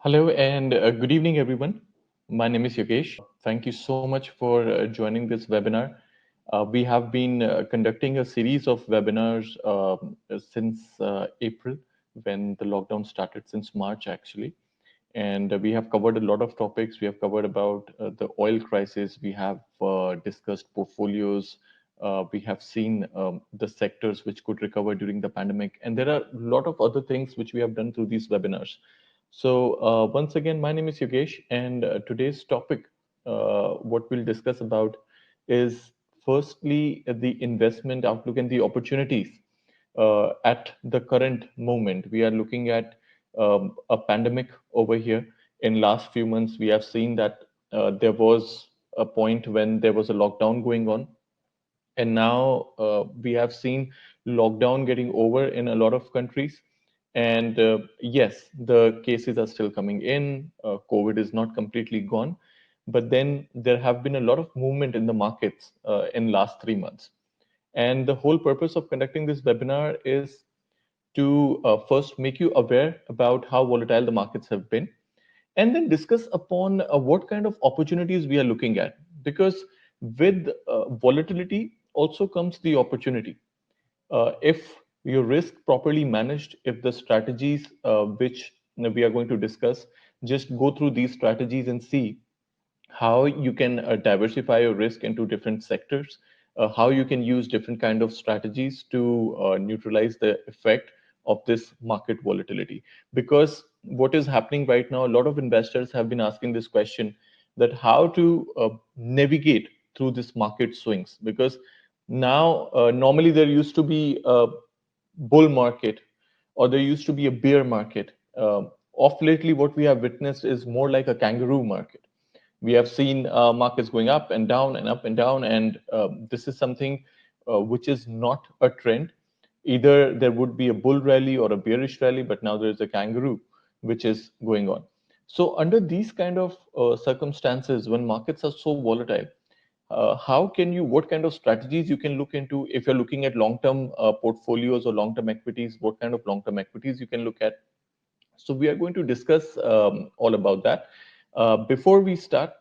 Hello and good evening, everyone. My name is Yogesh. Thank you so much for joining this webinar. We have been conducting a series of webinars since April when the lockdown started, since March actually. And we have covered a lot of topics. We have covered about the oil crisis. We have discussed portfolios. We have seen the sectors which could recover during the pandemic. And there are a lot of other things which we have done through these webinars. So once again, my name is Yogesh, and today's topic, what we'll discuss about, is firstly the investment outlook and the opportunities at the current moment. We are looking at a pandemic over here. In last few months, we have seen that there was a point when there was a lockdown going on, and now we have seen lockdown getting over in a lot of countries. And yes, the cases are still coming in. COVID is not completely gone, but then there have been a lot of movement in the markets in last 3 months. And the whole purpose of conducting this webinar is to first make you aware about how volatile the markets have been, and then discuss upon what kind of opportunities we are looking at. Because with volatility also comes the opportunity. If your risk properly managed, if the strategies which we are going to discuss, just go through these strategies and see how you can diversify your risk into different sectors, how you can use different kind of strategies to neutralize the effect of this market volatility. Because what is happening right now, a lot of investors have been asking this question, that how to navigate through this market swings. Because now normally there used to be a bull market, or there used to be a bear market. Of lately, what we have witnessed is more like a kangaroo market. We have seen markets going up and down and up and down, and this is something which is not a trend. Either there would be a bull rally or a bearish rally, but now there is a kangaroo which is going on. So under these kind of circumstances, when markets are so volatile, how can you, what kind of strategies you can look into? If you're looking at long term portfolios or long term equities, what kind of long term equities you can look at? So we are going to discuss all about that. Before we start,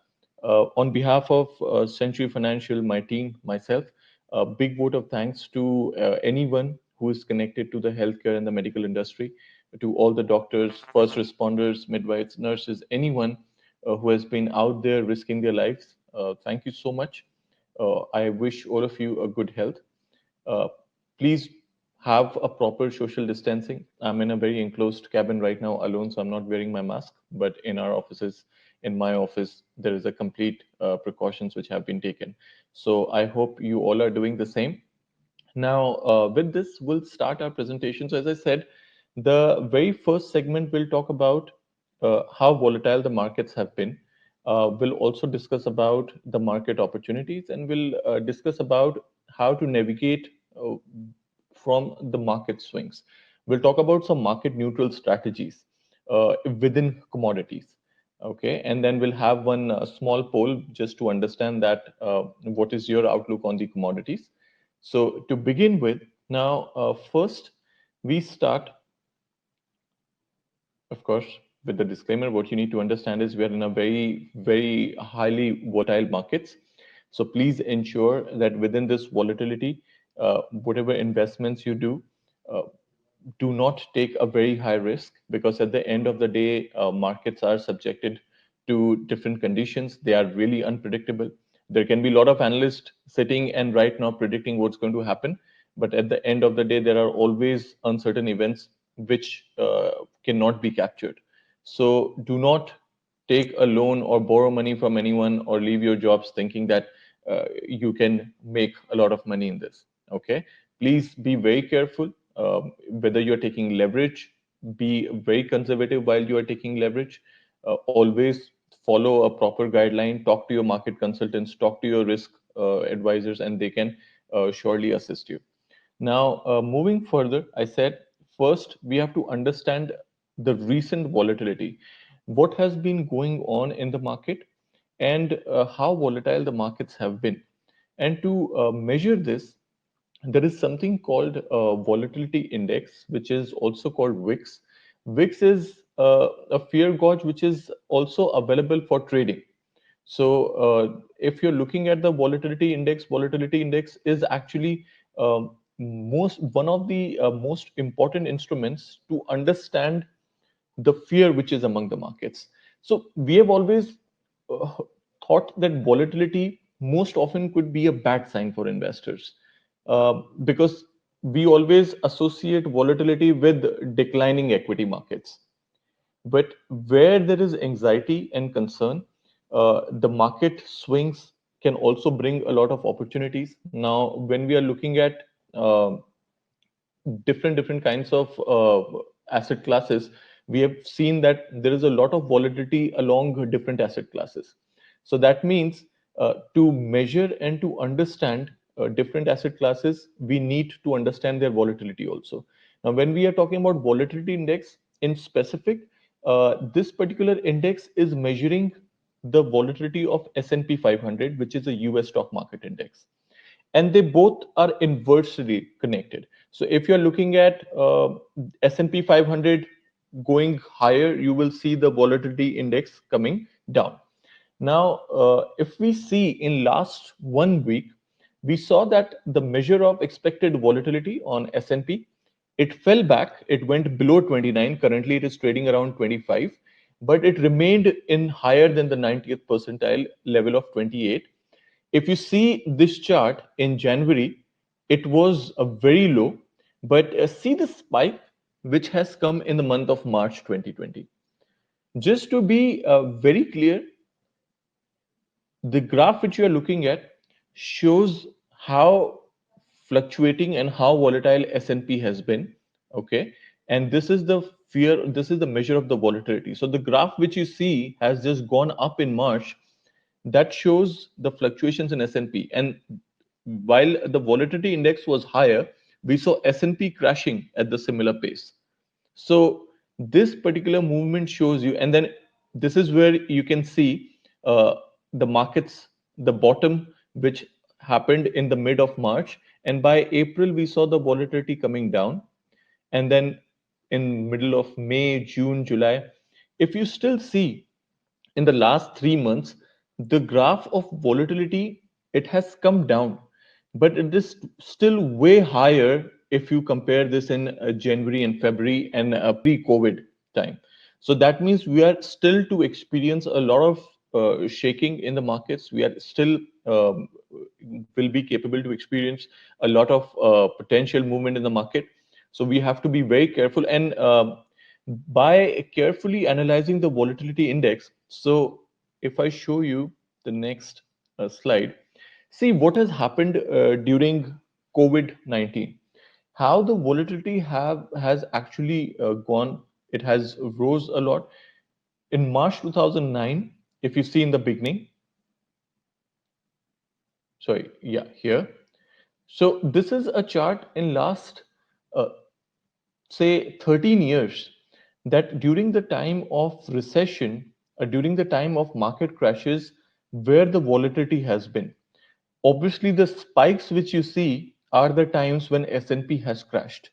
on behalf of Century Financial, my team, myself, a big vote of thanks to anyone who is connected to the healthcare and the medical industry, to all the doctors, first responders, midwives, nurses, anyone who has been out there risking their lives. Thank you so much. I wish all of you a good health. Uh, Please have a proper social distancing. I'm in a very enclosed cabin right now alone, so I'm not wearing my mask. But in our offices, in my office, there is a complete precautions which have been taken. So I hope you all are doing the same. Now, with this, we'll start our presentation. So, as I said, the very first segment will talk about how volatile the markets have been. We'll also discuss about the market opportunities, and we'll discuss about how to navigate from the market swings. We'll talk about some market neutral strategies within commodities. Okay, and then we'll have one small poll just to understand that what is your outlook on the commodities. So to begin with, now first we start, of course, with the disclaimer. What you need to understand is we are in a very, very highly volatile markets. So please ensure that within this volatility, whatever investments you uh, do not take a very high risk, because at the end of the day, markets are subjected to different conditions. They are really unpredictable. There can be a lot of analysts sitting and right now predicting what's going to happen, but at the end of the day, there are always uncertain events which cannot be captured. So do not take a loan or borrow money from anyone or leave your jobs thinking that you can make a lot of money in this. Okay, please be very careful. Whether you're taking leverage, be very conservative while you are taking leverage. Always follow a proper guideline. Talk to your market consultants, talk to your risk advisors, and they can surely assist you. Now, moving further, I said first we have to understand the recent volatility. What has been going on in the market, and how volatile the markets have been. And to measure this, there is something called volatility index, which is also called VIX. VIX is a fear gauge which is also available for trading. So if you're looking at the volatility index is actually most one of the most important instruments to understand the fear which is among the markets. So we have always uh, thought that volatility most often could be a bad sign for investors, because we always associate volatility with declining equity markets. But where there is anxiety and concern, the market swings can also bring a lot of opportunities. Now, when we are looking at different kinds of asset classes, we have seen that there is a lot of volatility along different asset classes. So that means to measure and to understand different asset classes, we need to understand their volatility also. Now, when we are talking about volatility index in specific, this particular index is measuring the volatility of S&P 500, which is a US stock market index, and they both are inversely connected. So if you're looking at S&P 500 going higher, you will see the volatility index coming down. Now, if we see in last 1 week, we saw that the measure of expected volatility on S&P, it fell back. It went below 29. Currently, it is trading around 25, but it remained in higher than the 90th percentile level of 28. If you see this chart in January, it was a very low, but see the spike which has come in the month of March 2020. Just to be very clear, the graph which you are looking at shows how fluctuating and how volatile S&P has been. Okay, and this is the fear. This is the measure of the volatility. So the graph which you see has just gone up in March. That shows the fluctuations in S&P. And while the volatility index was higher, we saw S&P crashing at the similar pace. So this particular movement shows you, and then this is where you can see uh, the markets, the bottom, which happened in the mid of March, and by April we saw the volatility coming down, and then in middle of May, June, July, if you still see in the last 3 months, the graph of volatility, it has come down, but it is still way higher if you compare this in January and February and pre-COVID time. So that means we are still to experience a lot of shaking in the markets. We are still will be capable to experience a lot of potential movement in the market. So we have to be very careful, and by carefully analyzing the volatility index. So if I show you the next slide, see what has happened during COVID-19, how the volatility have has actually gone. It has rose a lot. In March 2009, if you see in the beginning, sorry, yeah, here. So this is a chart in last uh, say 13 years, that during the time of recession, during the time of market crashes, where the volatility has been. Obviously, the spikes which you see are the times when S&P has crashed.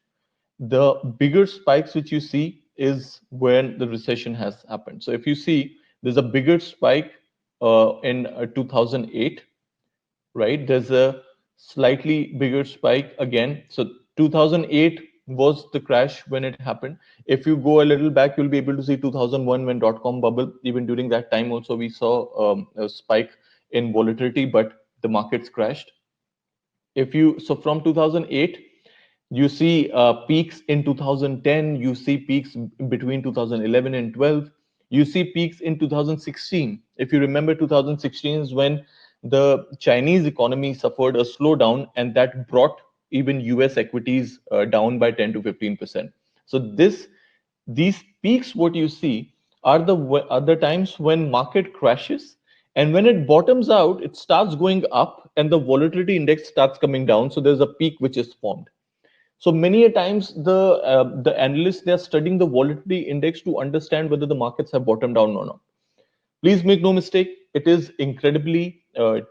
The bigger spikes which you see is when the recession has happened. So if you see, there's a bigger spike in 2008, right? There's a slightly bigger spike again. So 2008 was the crash when it happened. If you go a little back, you'll be able to see 2001 when dot-com bubble. Even during that time, also we saw a spike in volatility, but the markets crashed. If you so from 2008, you see peaks in 2010, you see peaks between 2011 and 12, you see peaks in 2016. If you remember, 2016 is when the Chinese economy suffered a slowdown, and that brought even US equities down by 10 to 15%. So these peaks what you see are the times when market crashes, and when it bottoms out, it starts going up and the volatility index starts coming down, so there's a peak which is formed. So many a times the analysts, they are studying the volatility index to understand whether the markets have bottomed down or not. Please make no mistake, it is incredibly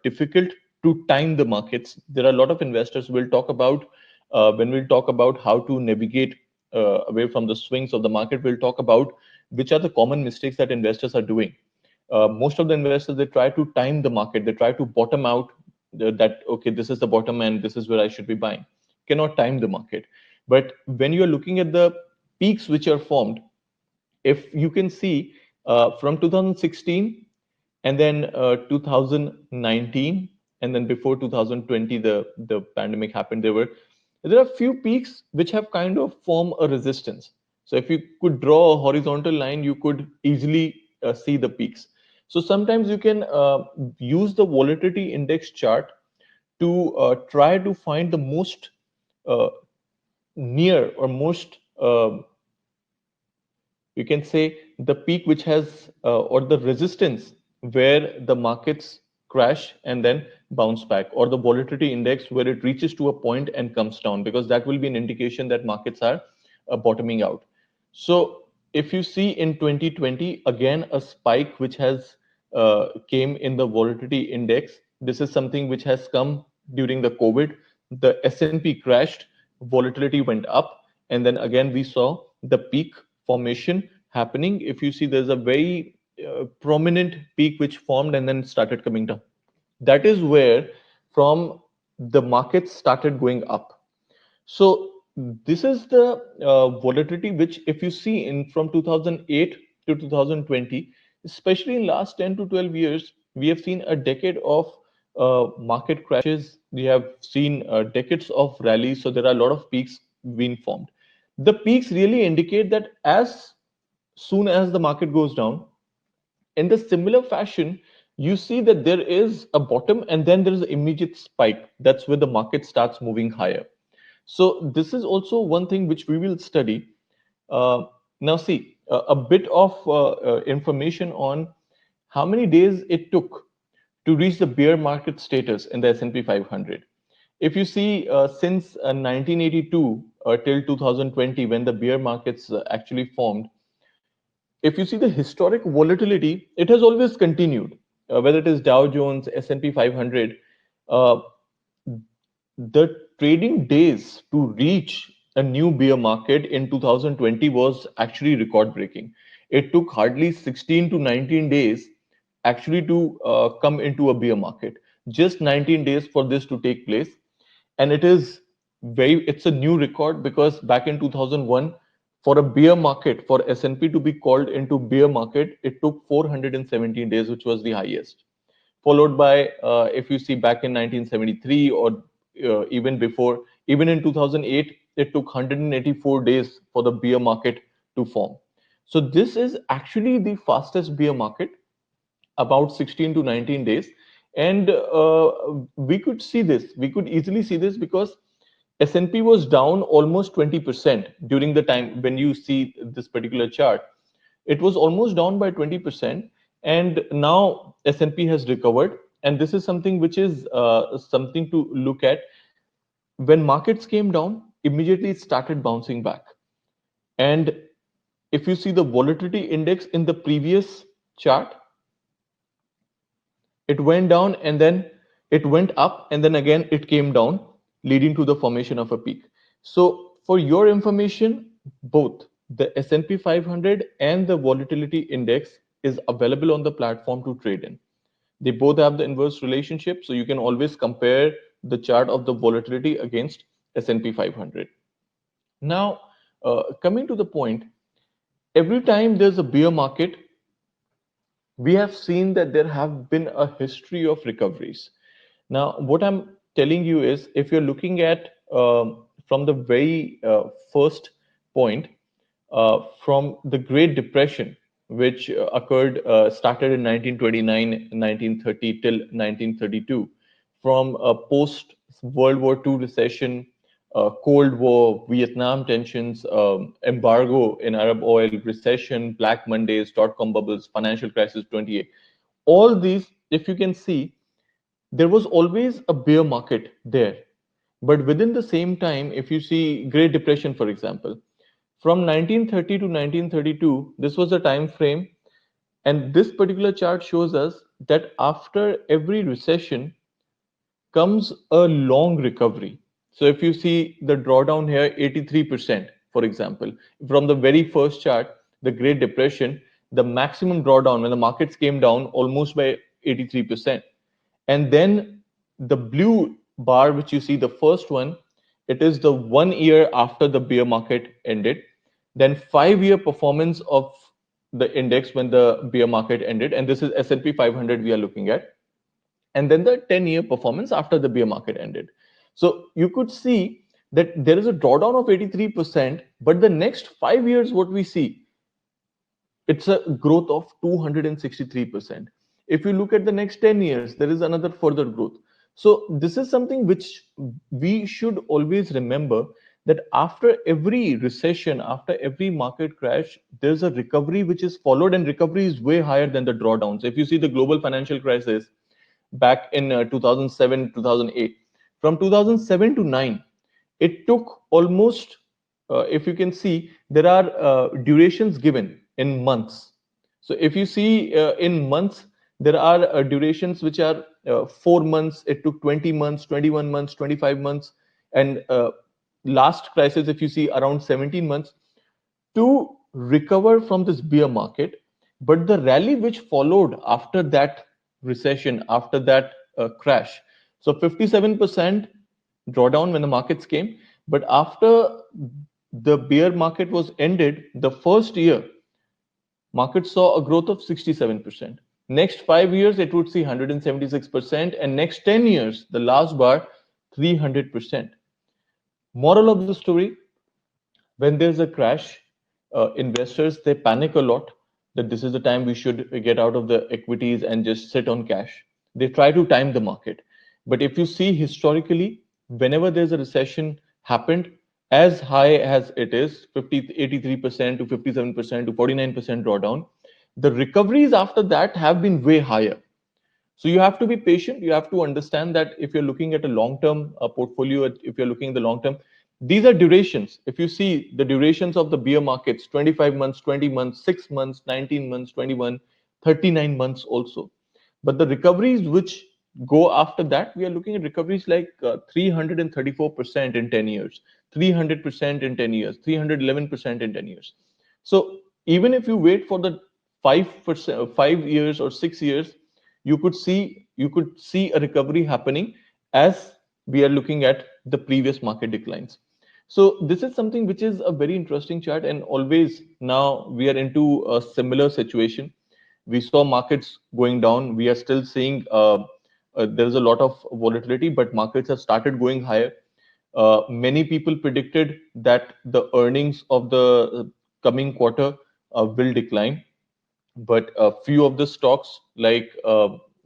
difficult to time the markets. There are a lot of investors will talk about when we'll talk about how to navigate away from the swings of the market. We'll talk about which are the common mistakes that investors are doing. Most of the investors, they try to time the market, they try to bottom out that, okay, this is the bottom and this is where I should be buying. Cannot time the market. But when you're looking at the peaks which are formed, if you can see from 2016 and then 2019 and then before 2020 the pandemic happened, there are few peaks which have kind of formed a resistance. So if you could draw a horizontal line, you could easily see the peaks. So sometimes you can use the volatility index chart to try to find the most uh, near or most you can say the peak which has or the resistance where the markets crash and then bounce back, or the volatility index where it reaches to a point and comes down, because that will be an indication that markets are bottoming out. So if you see in 2020 again a spike which has came in the volatility index. This is something which has come during the COVID. The S&P crashed, volatility went up, and then again we saw the peak formation happening. If you see, there's a very prominent peak which formed and then started coming down. That is where from the markets started going up. So this is the volatility which, if you see in from 2008 to 2020, especially in last 10 to 12 years, we have seen a decade of market crashes. We have seen decades of rallies. So there are a lot of peaks being formed. The peaks really indicate that as soon as the market goes down, in the similar fashion, you see that there is a bottom and then there is an immediate spike. That's where the market starts moving higher. So this is also one thing which we will study. Now see, a bit of information on how many days it took to reach the bear market status in the S&P 500. If you see, since 1982 till 2020, when the bear markets actually formed, if you see the historic volatility, it has always continued. Whether it is Dow Jones, S&P 500, uh, the trading days to reach a new bear market in 2020 was actually record breaking. It took hardly 16 to 19 days actually to come into a bear market. Just 19 days for this to take place. And it's a new record, because back in 2001, for a bear market, for S&P to be called into bear market, it took 417 days, which was the highest, followed by, if you see back in 1973 or even before, even in 2008, it took 184 days for the bear market to form. So this is actually the fastest bear market, about 16 to 19 days. And we could easily see this, because S&P was down almost 20% during the time when you see this particular chart. It was almost down by 20%, and now S&P has recovered. And this is something which is something to look at. When markets came down, immediately it started bouncing back. And if you see the volatility index in the previous chart, it went down and then it went up and then again it came down, leading to the formation of a peak. So for your information, both the S&P 500 and the volatility index is available on the platform to trade in. They both have the inverse relationship, so you can always compare the chart of the volatility against S&P 500. Now, coming to the point, every time there's a bear market, we have seen that there have been a history of recoveries. Now, what I'm telling you is, if you're looking at from the very first point, from the Great Depression, which started in 1929, 1930 till 1932, from a post World War II recession, Cold War, Vietnam tensions, embargo in Arab oil, recession, Black Mondays, dot-com bubbles, financial crisis 28. All these, if you can see, there was always a bear market there. But within the same time, if you see Great Depression, for example, from 1930 to 1932, this was a time frame, and this particular chart shows us that after every recession comes a long recovery. So if you see the drawdown here, 83%, for example, from the very first chart, the Great Depression, the maximum drawdown when the markets came down almost by 83%. And then the blue bar, which you see, the first one, it is the 1 year after the bear market ended. Then 5 year performance of the index when the bear market ended, and this is S&P 500 we are looking at. And then the 10-year performance after the bear market ended. So you could see that there is a drawdown of 83%, but the next 5 years, what we see, it's a growth of 263%. If you look at the next 10 years, there is another further growth. So this is something which we should always remember, that after every recession, after every market crash, there's a recovery which is followed, and recovery is way higher than the drawdowns. If you see the global financial crisis back in 2007, 2008, from 2007 to 9, it took almost, if you can see, there are durations given in months. So if you see in months, there are durations which are 4 months, it took 20 months, 21 months, 25 months, and last crisis, if you see, around 17 months to recover from this bear market. But the rally which followed after that recession, after that crash, so 57% drawdown when the markets came. But after the bear market was ended, the first year, market saw a growth of 67%. Next 5 years, it would see 176%. And next 10 years, the last bar, 300%. Moral of the story, when there's a crash, investors, they panic a lot that this is the time we should get out of the equities and just sit on cash. They try to time the market. But if you see historically, whenever there's a recession happened, as high as it is, 83% to 57% to 49% drawdown, the recoveries after that have been way higher. So you have to be patient. You have to understand that if you're looking at a long-term portfolio, if you're looking at the long term, these are durations. If you see the durations of the bear markets, 25 months, 20 months, 6 months, 19 months, 21, 39 months also. But the recoveries which go after that, we are looking at recoveries like 334% in 10 years, 300% in 10 years, 311% in 10 years. So even if you wait for the 5%, 5 years or 6 years, you could see a recovery happening as we are looking at the previous market declines. So this is something which is a very interesting chart, and always now we are into a similar situation. We saw markets going down. We are still seeing there is a lot of volatility, but markets have started going higher. Many people predicted that the earnings of the coming quarter will decline, but a few of the stocks like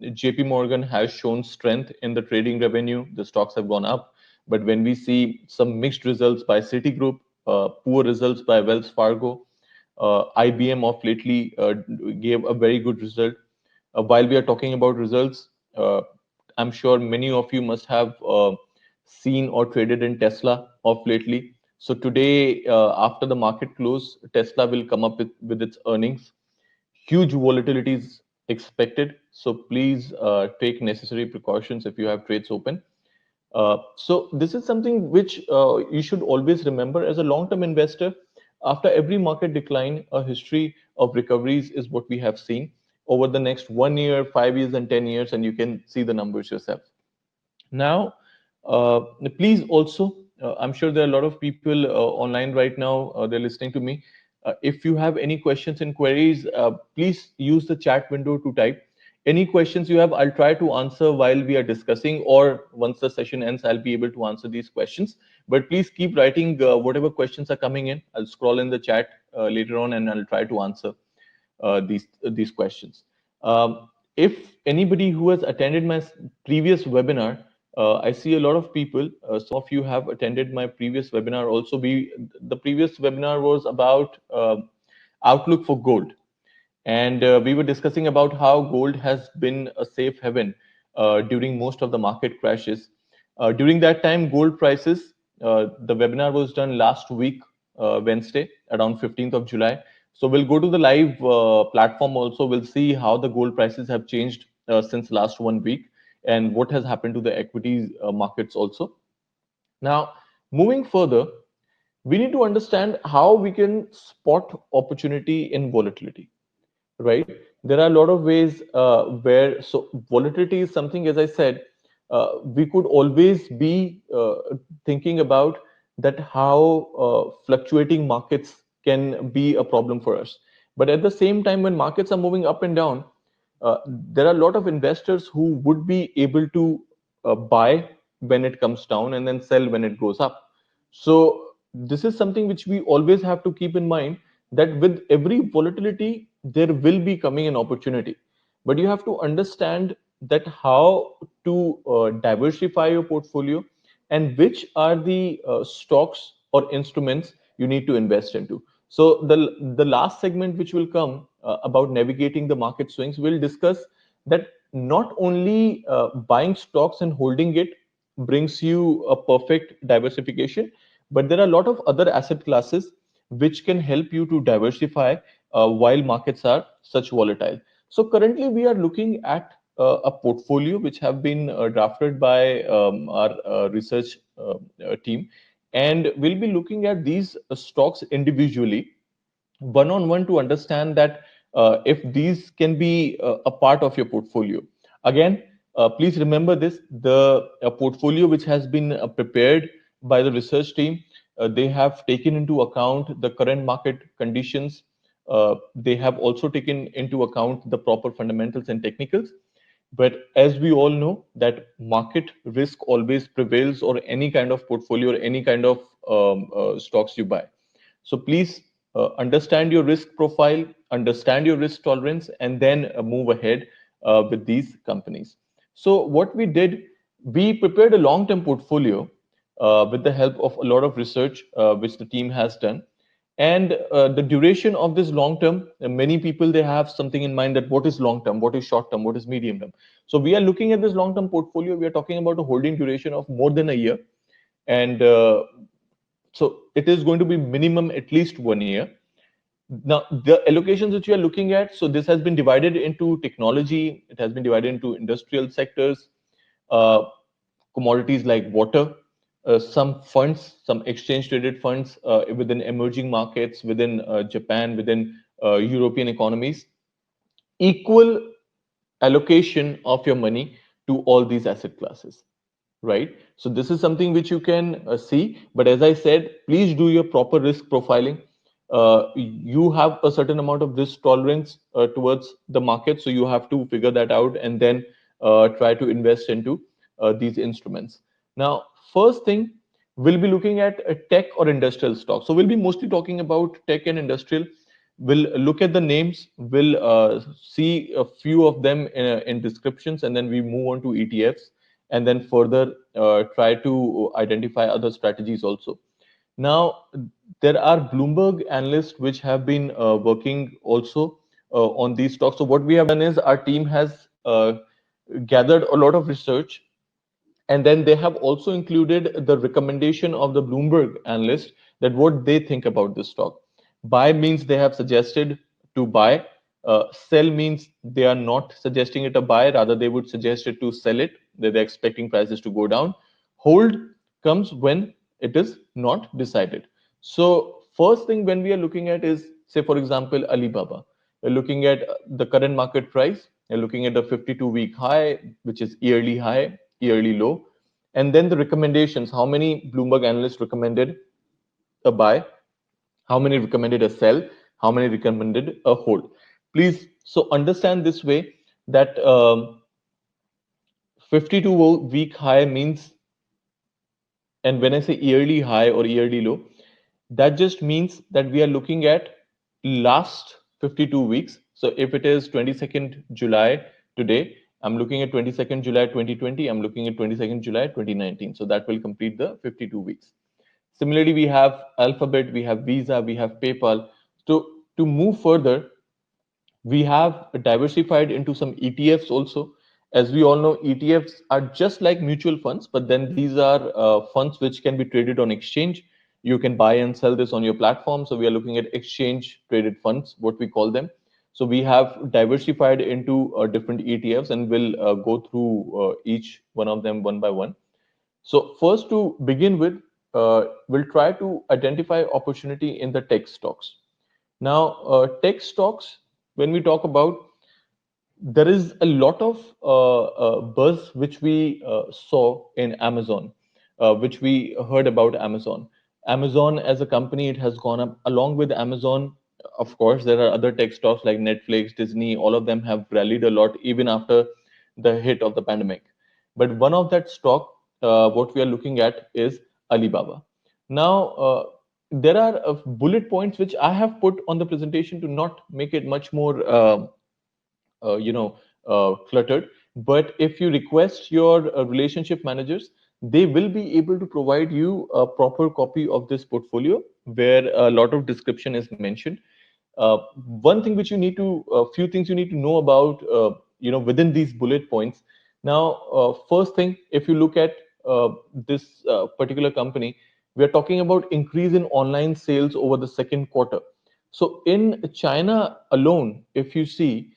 JP Morgan has shown strength in the trading revenue. The stocks have gone up. But when we see some mixed results by Citigroup, poor results by Wells Fargo, IBM of lately gave a very good result. While we are talking about results, I'm sure many of you must have seen or traded in Tesla of lately. So today, after the market close, Tesla will come up with its earnings. Huge volatility is expected, so please take necessary precautions if you have trades open. So this is something which you should always remember as a long-term investor. After every market decline, a history of recoveries is what we have seen over the next 1 year, 5 years, and 10 years, and you can see the numbers yourself. Now, uh, please also, I'm sure there are a lot of people online right now, they're listening to me. If you have any questions and queries, please use the chat window to type. Any questions you have, I'll try to answer while we are discussing, or once the session ends, I'll be able to answer these questions. But please keep writing whatever questions are coming in. I'll scroll in the chat later on, and I'll try to answer these questions. If anybody who has attended my previous webinar, I see a lot of people. Some of you have attended my previous webinar. Also, the previous webinar was about outlook for gold, and we were discussing about how gold has been a safe haven during most of the market crashes. During that time, gold prices. The webinar was done last week, Wednesday, around 15th of July. So we'll go to the live platform also. We'll see how the gold prices have changed since last 1 week, and what has happened to the equities markets also. Now, moving further, we need to understand how we can spot opportunity in volatility, right? There are a lot of ways where so volatility is something, as I said, we could always be thinking about that how fluctuating markets can be a problem for us. But at the same time, when markets are moving up and down, there are a lot of investors who would be able to buy when it comes down and then sell when it goes up. So this is something which we always have to keep in mind, that with every volatility there will be coming an opportunity, but you have to understand that how to diversify your portfolio and which are the stocks or instruments you need to invest into. So the last segment which will come about navigating the market swings will discuss that not only buying stocks and holding it brings you a perfect diversification, but there are a lot of other asset classes which can help you to diversify while markets are such volatile. So currently we are looking at a portfolio which have been drafted by our research team, and we'll be looking at these stocks individually, one on one, to understand that if these can be a part of your portfolio. Again, please remember this: the portfolio which has been prepared by the research team, they have taken into account the current market conditions. They have also taken into account the proper fundamentals and technicals. But as we all know, that market risk always prevails, or any kind of portfolio or any kind of stocks you buy. So please understand your risk profile, understand your risk tolerance, and then move ahead with these companies. So what we did, we prepared a long-term portfolio with the help of a lot of research which the team has done. And the duration of this long term, many people, they have something in mind, that what is long term, what is short term, what is medium term. So we are looking at this long term portfolio, we are talking about a holding duration of more than a year. And so it is going to be minimum at least 1 year. Now, the allocations which you are looking at, so this has been divided into technology, it has been divided into industrial sectors, uh, commodities like water, some funds, some exchange traded funds within emerging markets, within Japan, within European economies. Equal allocation of your money to all these asset classes, right? So this is something which you can see. But as I said, please do your proper risk profiling. You have a certain amount of risk tolerance towards the market, so you have to figure that out and then try to invest into these instruments. Now, first thing, we'll be looking at a tech or industrial stock. So we'll be mostly talking about tech and industrial. We'll look at the names, we'll see a few of them in descriptions, and then we move on to ETFs, and then further try to identify other strategies also. Now, there are Bloomberg analysts which have been working also on these stocks. So what we have done is our team has gathered a lot of research, and then they have also included the recommendation of the Bloomberg analyst, that what they think about this stock. Buy means they have suggested to buy. Sell means they are not suggesting it a buy, rather they would suggest it to sell it. They're expecting prices to go down. Hold comes when it is not decided. So first thing when we are looking at is, say for example, Alibaba. We're looking at the current market price. You're looking at the 52-week high, which is yearly high, yearly low, and then the recommendations. How many Bloomberg analysts recommended a buy? How many recommended a sell? How many recommended a hold? Please, so understand this way, that 52-week high means, and when I say yearly high or yearly low, that just means that we are looking at last 52 weeks. So if it is 22nd July today, I'm looking at 22nd July 2020, I'm looking at 22nd July 2019. So that will complete the 52 weeks. Similarly, we have Alphabet, we have Visa, we have PayPal. So to move further, we have diversified into some ETFs also. As we all know, ETFs are just like mutual funds, but then these are funds which can be traded on exchange. You can buy and sell this on your platform. So we are looking at exchange traded funds, what we call them. So we have diversified into different ETFs, and we'll go through each one of them one by one. So first, to begin with, will try to identify opportunity in the tech stocks. Now, tech stocks, when we talk about, there is a lot of buzz which we saw in Amazon, which we heard about Amazon. Amazon as a company, it has gone up. Along with Amazon, of course, there are other tech stocks like Netflix, Disney. All of them have rallied a lot even after the hit of the pandemic. But one of that stock, what we are looking at is Alibaba. Now, there are bullet points which I have put on the presentation to not make it much more uh, you know cluttered. But if you request your relationship managers, they will be able to provide you a proper copy of this portfolio where a lot of description is mentioned. One thing which you need to few things you need to know about within these bullet points. Now, first thing, if you look at this particular company, we are talking about increase in online sales over the second quarter. So in China alone, if you see,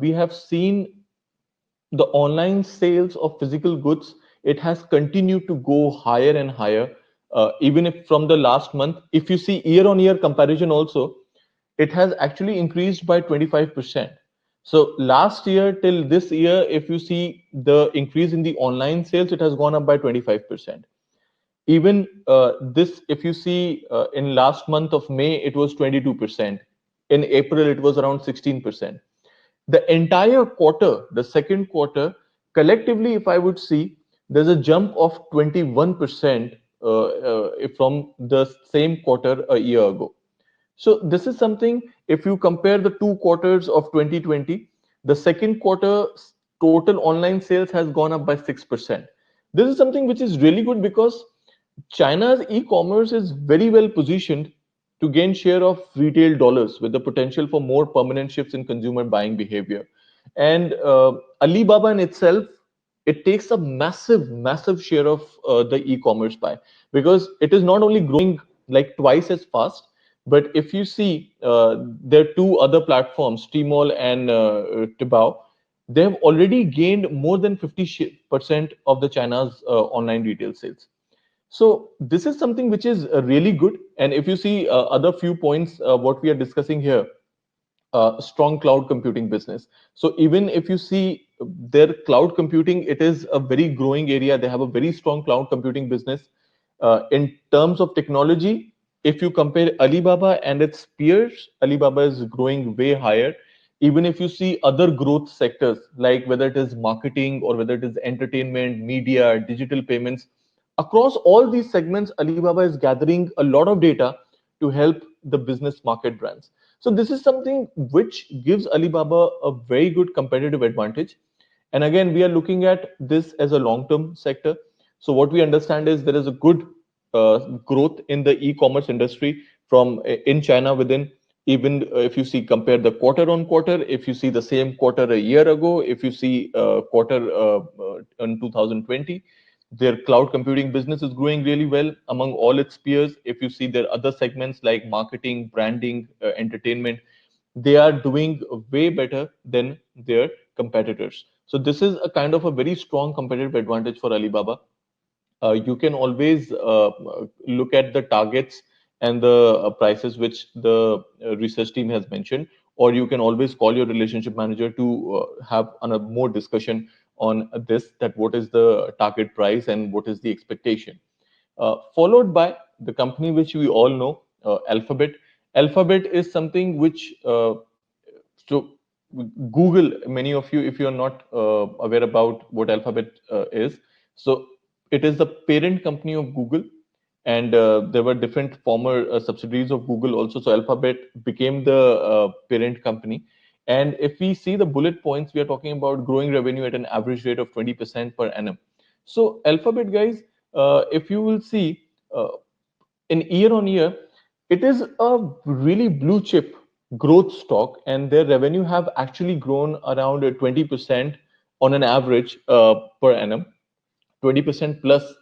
we have seen the online sales of physical goods, it has continued to go higher and higher. Even if from the last month, if you see year on year comparison also, it has actually increased by 25%. So last year till this year, if you see the increase in the online sales, it has gone up by 25%. Even this, if you see, in last month of May, it was 22%. In April, it was around 16%. The entire quarter, the second quarter, collectively, if I would see, there's a jump of 21% from the same quarter a year ago. So this is something, if you compare the two quarters of 2020, the second quarter total online sales has gone up by 6%. This is something which is really good because China's e-commerce is very well positioned to gain share of retail dollars with the potential for more permanent shifts in consumer buying behavior. And Alibaba in itself, it takes a massive, massive share of the e-commerce pie because it is not only growing like twice as fast, but if you see, there are two other platforms, Tmall and Taobao. They have already gained more than 50% of the China's online retail sales. So this is something which is really good. And if you see other few points, what we are discussing here, strong cloud computing business. So even if you see their cloud computing, it is a very growing area. They have a very strong cloud computing business. In terms of technology, if you compare Alibaba and its peers, Alibaba is growing way higher. Even if you see other growth sectors, like whether it is marketing or whether it is entertainment, media, digital payments, across all these segments, Alibaba is gathering a lot of data to help the business market brands. So this is something which gives Alibaba a very good competitive advantage. And again, we are looking at this as a long-term sector. So what we understand is there is a good growth in the e-commerce industry from in China within. Even if you see compare the quarter on quarter, if you see the same quarter a year ago, if you see quarter in 2020, their cloud computing business is growing really well among all its peers. If you see their other segments like marketing, branding, entertainment, they are doing way better than their competitors. So this is a kind of a very strong competitive advantage for Alibaba. You can always look at the targets and the prices which the research team has mentioned, or you can always call your relationship manager to have a more discussion on this, that what is the target price and what is the expectation. Followed by the company which we all know, Alphabet. Alphabet is something which so Google, many of you, if you are not aware about what Alphabet is, so it is the parent company of Google, and there were different former subsidiaries of Google also. So Alphabet became the parent company. And if we see the bullet points, we are talking about growing revenue at an average rate of 20% per annum. So Alphabet, guys, if you will see, in year on year, it is a really blue chip growth stock, and their revenue have actually grown around 20% on an average per annum, 20% plus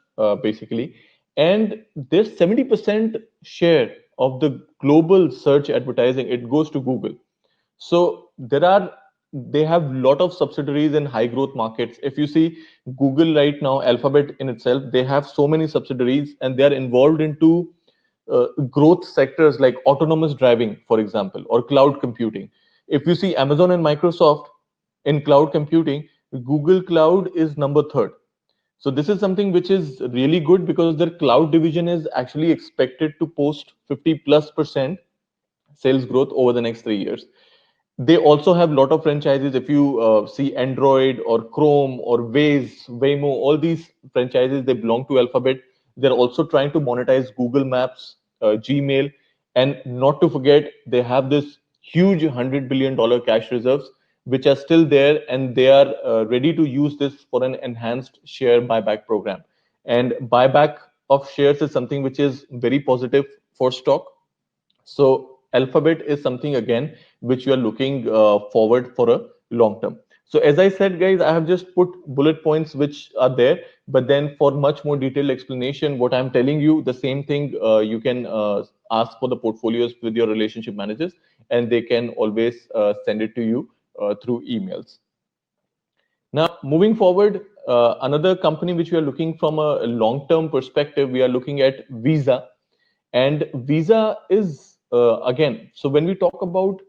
basically. And their 70% share of the global search advertising, it goes to Google. So there are they have lot of subsidiaries in high growth markets. If you see Google right now, Alphabet in itself, they have so many subsidiaries and they are involved into growth sectors like autonomous driving, for example, or cloud computing. If you see Amazon and Microsoft in cloud computing, Google Cloud is number third. So this is something which is really good because their cloud division is actually expected to post 50+% sales growth over the next 3 years. They also have a lot of franchises. If you see Android or Chrome or Waze, Waymo, all these franchises, they belong to Alphabet. They're also trying to monetize Google Maps, Gmail, and not to forget, they have this huge $100 billion cash reserves, which are still there, and they are ready to use this for an enhanced share buyback program. And buyback of shares is something which is very positive for stock. So Alphabet is something again which you are looking forward for a long term. So as I said, guys, I have just put bullet points which are there, but then for much more detailed explanation, what I'm telling you, the same thing you can ask for the portfolios with your relationship managers, and they can always send it to you through emails. Now, moving forward, another company which we are looking from a long-term perspective, we are looking at Visa. And Visa is, again, so when we talk about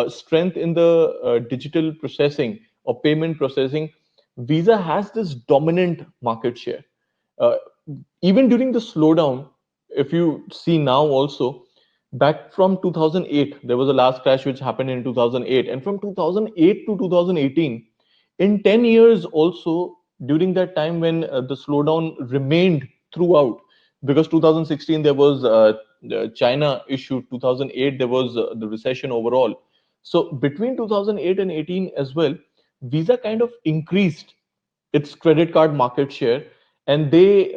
strength in the digital processing or payment processing, Visa has this dominant market share. Uh, Even during the slowdown, if you see now also, back from 2008, there was a last crash which happened in 2008. And from 2008 to 2018, in 10 years also, during that time when the slowdown remained throughout, because 2016 there was the China issue, 2008 there was the recession overall. So between 2008 and 18 as well, Visa kind of increased its credit card market share, and they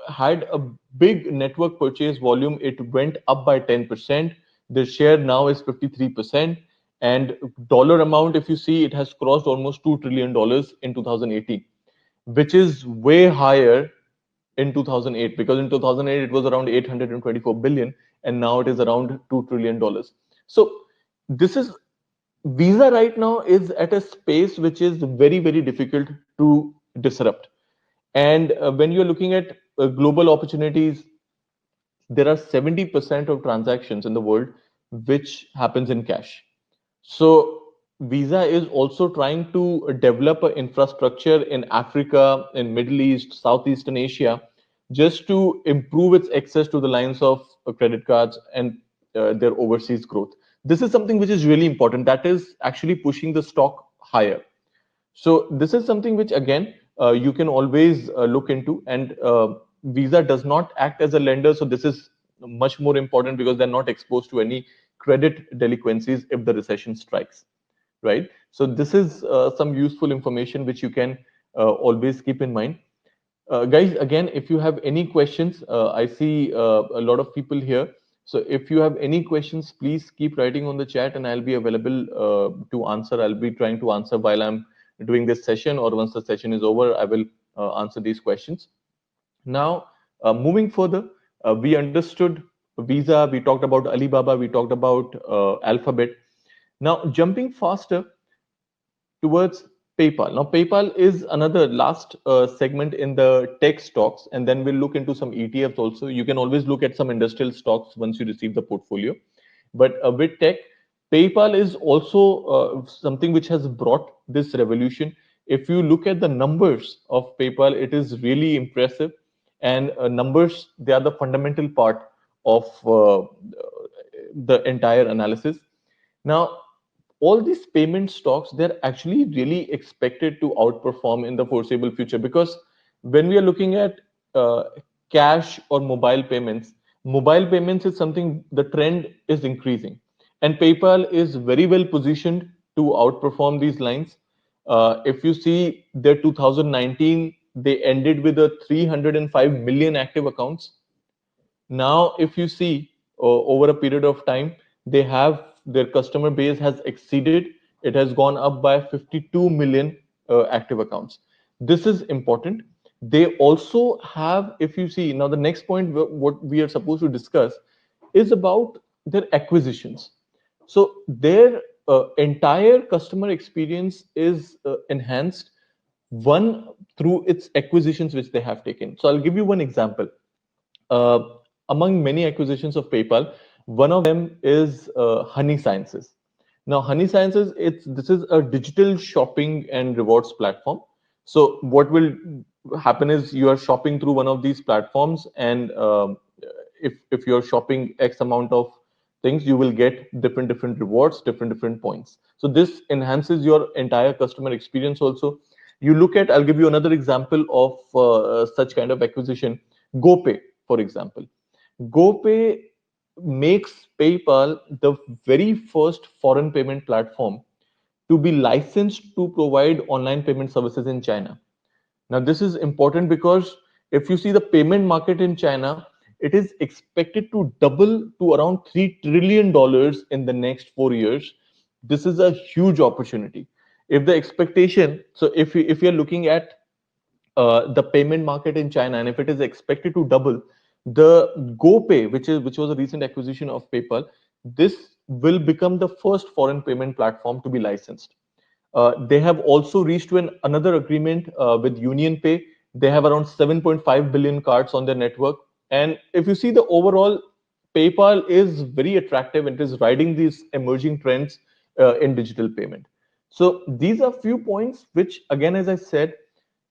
had a big network purchase volume. It went up by 10%. Their share now is 53%, and dollar amount, if you see, it has crossed almost $2 trillion in 2018, which is way higher in 2008, because in 2008 it was around 824 billion, and now it is around $2 trillion. So this is, Visa right now is at a space which is very, very difficult to disrupt. And when you're looking at global opportunities, there are 70% of transactions in the world which happens in cash. So Visa is also trying to develop an infrastructure in Africa, in Middle East, Southeastern Asia, just to improve its access to the lines of credit cards and their overseas growth. This is something which is really important. That is actually pushing the stock higher. So this is something which again you can always look into. And Visa does not act as a lender, so this is much more important because they're not exposed to any credit delinquencies if the recession strikes, right? So this is some useful information which you can always keep in mind. Guys, again, if you have any questions, I see a lot of people here. So if you have any questions, please keep writing on the chat and I'll be available to answer. I'll be trying to answer while I'm doing this session, or once the session is over, I will answer these questions. Now, moving further, we understood Visa, we talked about Alibaba, we talked about Alphabet. Now, jumping faster towards PayPal. Now, PayPal is another last segment in the tech stocks, and then we'll look into some ETFs also. You can always look at some industrial stocks once you receive the portfolio. But with tech, PayPal is also something which has brought this revolution. If you look at the numbers of PayPal, it is really impressive. And numbers, they are the fundamental part of the entire analysis. Now, all these payment stocks, they're actually really expected to outperform in the foreseeable future, because when we are looking at uh, cash or mobile payments is something, the trend is increasing, and PayPal is very well positioned to outperform these lines. If you see their 2019, they ended with a 305 million active accounts. Now if you see over a period of time, they have, their customer base has exceeded, it has gone up by 52 million active accounts. This is important. They also have, if you see now, the next point what we are supposed to discuss is about their acquisitions. So their entire customer experience is enhanced, one, through its acquisitions which they have taken. So I'll give you one example. uh, Among many acquisitions of PayPal, one of them is Honey Sciences. Now, Honey Sciences, it's this is a digital shopping and rewards platform. So, what will happen is you are shopping through one of these platforms, and if you're shopping X amount of things, you will get different rewards, different points. So, this enhances your entire customer experience. Also, you look at. I'll give you another example of such kind of acquisition. GoPay, for example. GoPay makes PayPal the very first foreign payment platform to be licensed to provide online payment services in China. Now, this is important because if you see the payment market in China, it is expected to double to around $3 trillion in the next 4 years. This is a huge opportunity. If the expectation, so if you're looking at the payment market in China, and if it is expected to double, the GoPay, which was a recent acquisition of PayPal, this will become the first foreign payment platform to be licensed. They have also reached to another agreement with UnionPay. They have around 7.5 billion cards on their network. And if you see the overall, PayPal is very attractive. It is riding these emerging trends in digital payment. So these are few points which, again, as I said,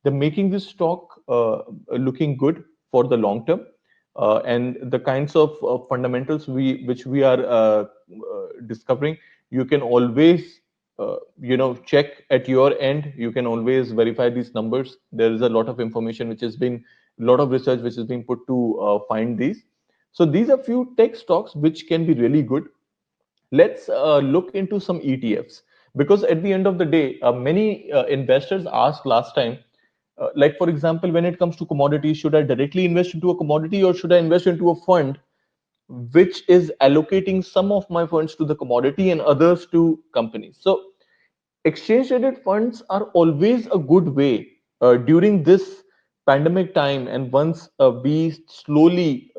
they're making this stock looking good for the long term. And the kinds of fundamentals which we are discovering, you can always check at your end. You can always verify these numbers. There is a lot of information which has been, a lot of research which has been put to find these. So these are few tech stocks which can be really good. Let's look into some ETFs, because at the end of the day, many investors asked last time, like for example, when it comes to commodities, should I directly invest into a commodity or should I invest into a fund which is allocating some of my funds to the commodity and others to companies? So exchange traded funds are always a good way during this pandemic time, and once we slowly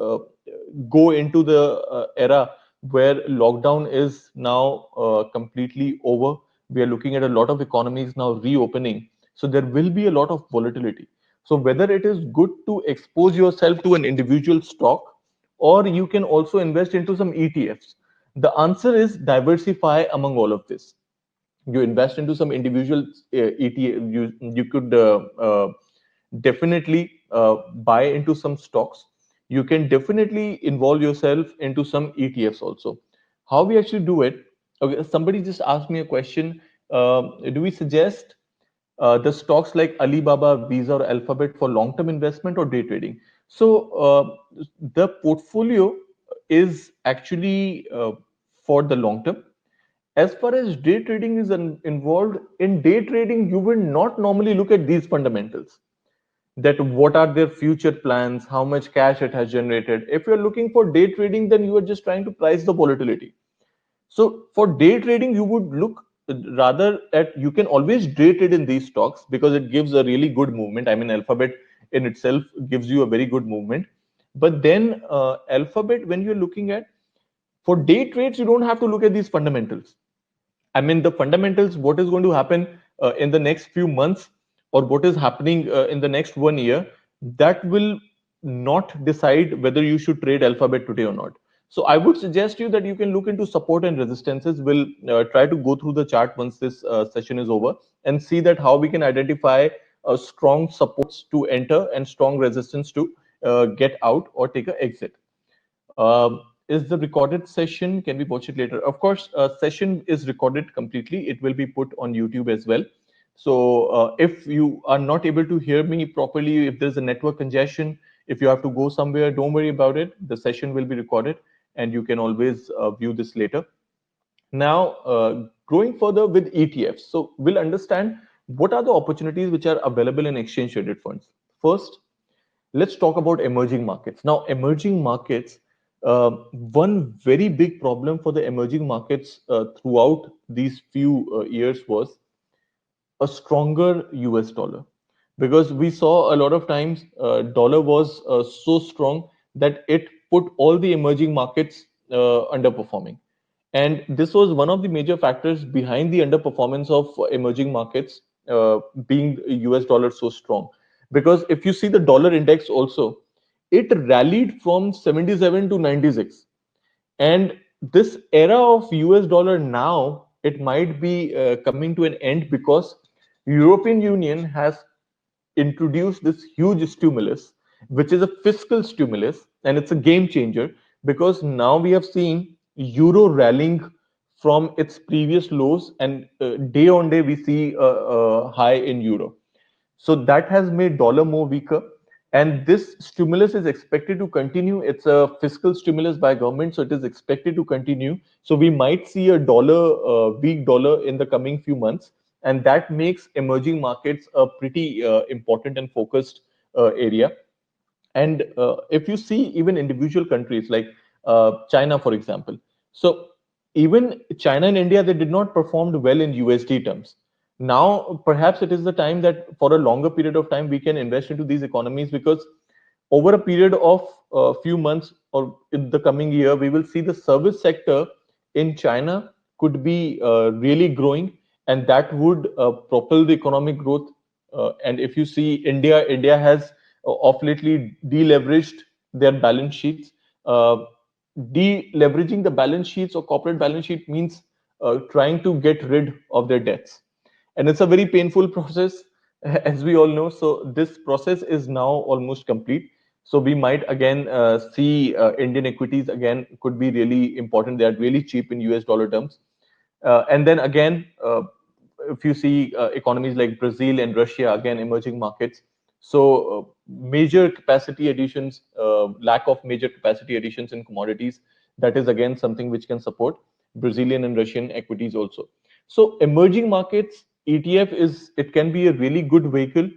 go into the era where lockdown is now completely over, we are looking at a lot of economies now reopening, so there will be a lot of volatility. So whether it is good to expose yourself to an individual stock, or you can also invest into some ETFs, the answer is diversify among all of this. You invest into some individual ETF. You could definitely buy into some stocks. You can definitely involve yourself into some ETFs also. How we actually do it? Okay, somebody just asked me a question. Do we suggest the stocks like Alibaba, Visa, or Alphabet for long-term investment or day trading? So the portfolio is actually for the long term. As far as day trading is involved, in day trading you will not normally look at these fundamentals, that what are their future plans, how much cash it has generated. If you're looking for day trading, then you are just trying to price the volatility. So for day trading, you would look rather at, you can always day trade in these stocks because it gives a really good movement. I mean, Alphabet in itself gives you a very good movement. But then Alphabet, when you're looking at, for day trades, you don't have to look at these fundamentals. I mean, the fundamentals, what is going to happen in the next few months, or what is happening in the next 1 year, that will not decide whether you should trade Alphabet today or not. So I would suggest you that you can look into support and resistances. We'll try to go through the chart once this session is over and see that how we can identify strong supports to enter and strong resistance to get out or take an exit. Is the recorded session, can we watch it later? Of course, session is recorded completely. It will be put on YouTube as well. So if you are not able to hear me properly, if there's a network congestion, if you have to go somewhere, don't worry about it. The session will be recorded and you can always view this later. Now, going further with ETFs, so we'll understand what are the opportunities which are available in exchange traded funds. First, let's talk about emerging markets. Now, emerging markets, one very big problem for the emerging markets throughout these few years was a stronger US dollar, because we saw a lot of times dollar was so strong that it put all the emerging markets underperforming. And this was one of the major factors behind the underperformance of emerging markets, being US dollar so strong. Because if you see the dollar index also, it rallied from 77 to 96. And this era of US dollar now, it might be coming to an end because European Union has introduced this huge stimulus, which is a fiscal stimulus, and it's a game changer because now we have seen euro rallying from its previous lows, and day on day we see a high in euro. So that has made dollar more weaker, and this stimulus is expected to continue. It's a fiscal stimulus by government, so it is expected to continue. So we might see a weak dollar in the coming few months, and that makes emerging markets a pretty important and focused area. And if you see even individual countries like China, for example, so even China and India, they did not perform well in USD terms. Now, perhaps it is the time that for a longer period of time, we can invest into these economies, because over a period of a few months or in the coming year, we will see the service sector in China could be really growing, and that would propel the economic growth. And if you see India has of lately deleveraged their balance sheets. Uh, Deleveraging the balance sheets or corporate balance sheet means trying to get rid of their debts, and it's a very painful process, as we all know. So this process is now almost complete. So we might again see Indian equities again could be really important. They are really cheap in US dollar terms. And then again, if you see economies like Brazil and Russia, again emerging markets, so major capacity additions, lack of major capacity additions in commodities, that is again something which can support Brazilian and Russian equities also. So emerging markets ETF is, it can be a really good vehicle,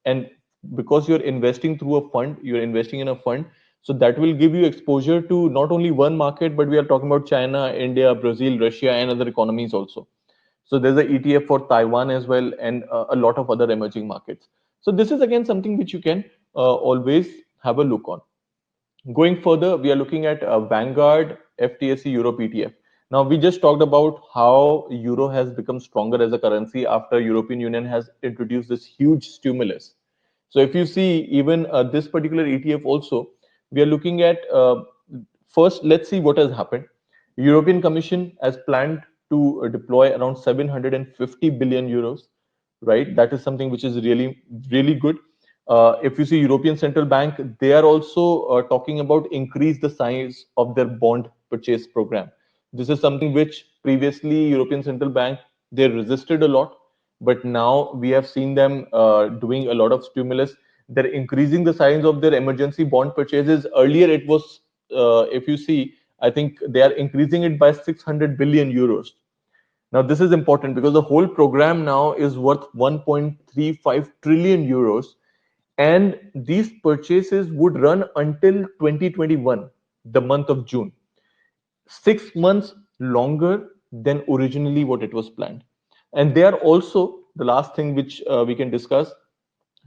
and because you're investing through a fund, you're investing in a fund, so that will give you exposure to not only one market, but we are talking about China, India, Brazil, Russia, and other economies also. So there's a ETF for Taiwan as well, and a lot of other emerging markets. So this is again something which you can always have a look on. Going further, we are looking at Vanguard FTSE Europe ETF. Now, we just talked about how euro has become stronger as a currency after European Union has introduced this huge stimulus. So if you see even this particular ETF also, we are looking at first, let's see what has happened. European Commission has planned to deploy around 750 billion euros, right? That is something which is really, really good. If you see European Central Bank, they are also talking about increase the size of their bond purchase program. This is something which previously European Central Bank, they resisted a lot, but now we have seen them doing a lot of stimulus. They're increasing the size of their emergency bond purchases. Earlier, it was, if you see, I think they are increasing it by 600 billion euros. Now, this is important because the whole program now is worth 1.35 trillion euros, and these purchases would run until 2021, the month of June, 6 months longer than originally what it was planned. And they are also, the last thing which we can discuss,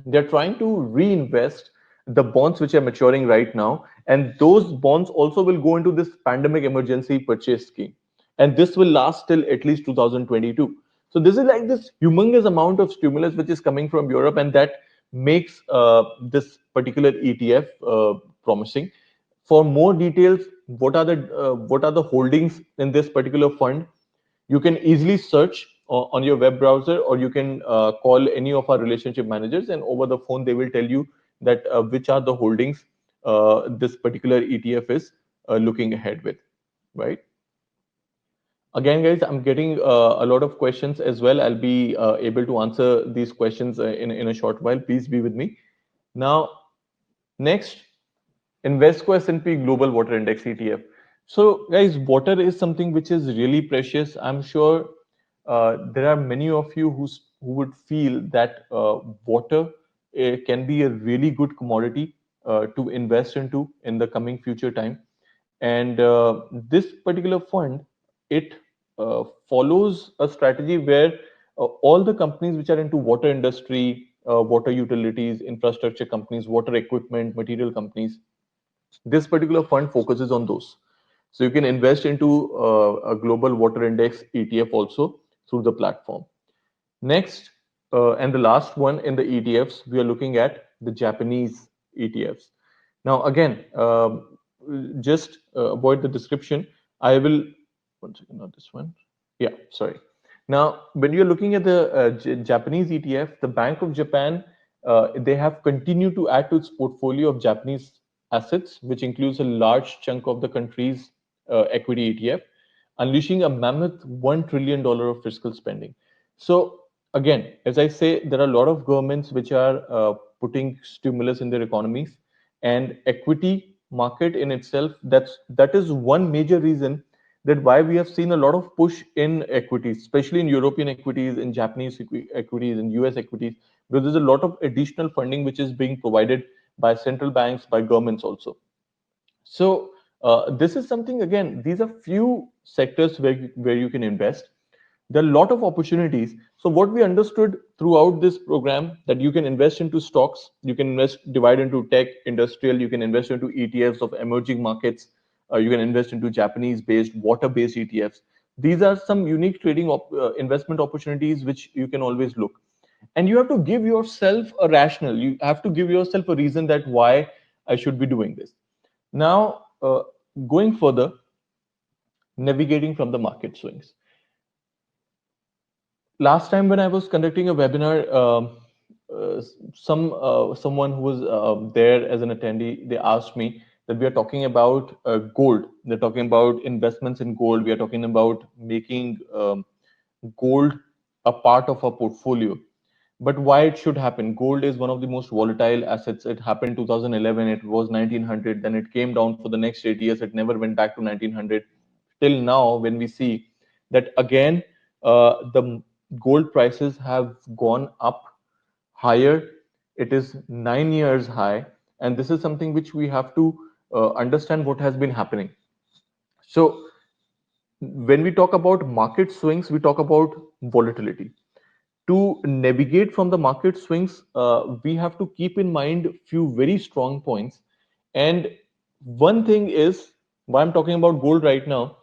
they're trying to reinvest the bonds which are maturing right now, and those bonds also will go into this pandemic emergency purchase scheme, and this will last till at least 2022. So this is like this humongous amount of stimulus which is coming from Europe, and that makes this particular ETF promising. For more details, what are the holdings in this particular fund, you can easily search on your web browser, or you can call any of our relationship managers, and over the phone they will tell you that which are the holdings this particular ETF is looking ahead with, right? Again, guys, I'm getting a lot of questions as well. I'll be able to answer these questions in a short while. Please be with me. Now, next, Invesco S&P Global Water Index ETF. So, guys, water is something which is really precious. I'm sure there are many of you who would feel that water can be a really good commodity to invest into in the coming future time. And this particular fund, it follows a strategy where all the companies which are into water industry, water utilities, infrastructure companies, water equipment, material companies, this particular fund focuses on those. So you can invest into a global water index ETF also through the platform. Next, and the last one in the ETFs, we are looking at the Japanese ETFs. Now, again, just avoid the description. I will, one second, not this one. Yeah, sorry. Now, when you're looking at the Japanese ETF, the Bank of Japan, they have continued to add to its portfolio of Japanese assets, which includes a large chunk of the country's equity ETF, unleashing a mammoth $1 trillion of fiscal spending. So, again, as I say, there are a lot of governments which are putting stimulus in their economies, and equity market in itself, that is one major reason that why we have seen a lot of push in equities, especially in European equities, in Japanese equities, in US equities, because there's a lot of additional funding which is being provided by central banks, by governments also. So this is something, again, these are few sectors where you can invest. There are a lot of opportunities. So what we understood throughout this program, that you can invest into stocks, you can divide into tech, industrial, you can invest into ETFs of emerging markets, you can invest into Japanese based, water based ETFs. These are some unique investment opportunities which you can always look. And you have to give yourself a rationale, you have to give yourself a reason that why I should be doing this. Now, going further, navigating from the market swings. Last time when I was conducting a webinar, someone who was there as an attendee, they asked me that we are talking about gold. They're talking about investments in gold. We are talking about making gold a part of our portfolio. But why it should happen? Gold is one of the most volatile assets. It happened 2011. It was 1900. Then it came down for the next 8 years. It never went back to 1900. Till now, when we see that again, the gold prices have gone up higher. It is 9 years high, and this is something which we have to understand what has been happening. So when we talk about market swings, we talk about volatility. To navigate from the market swings, we have to keep in mind few very strong points. And one thing is why I'm talking about gold right now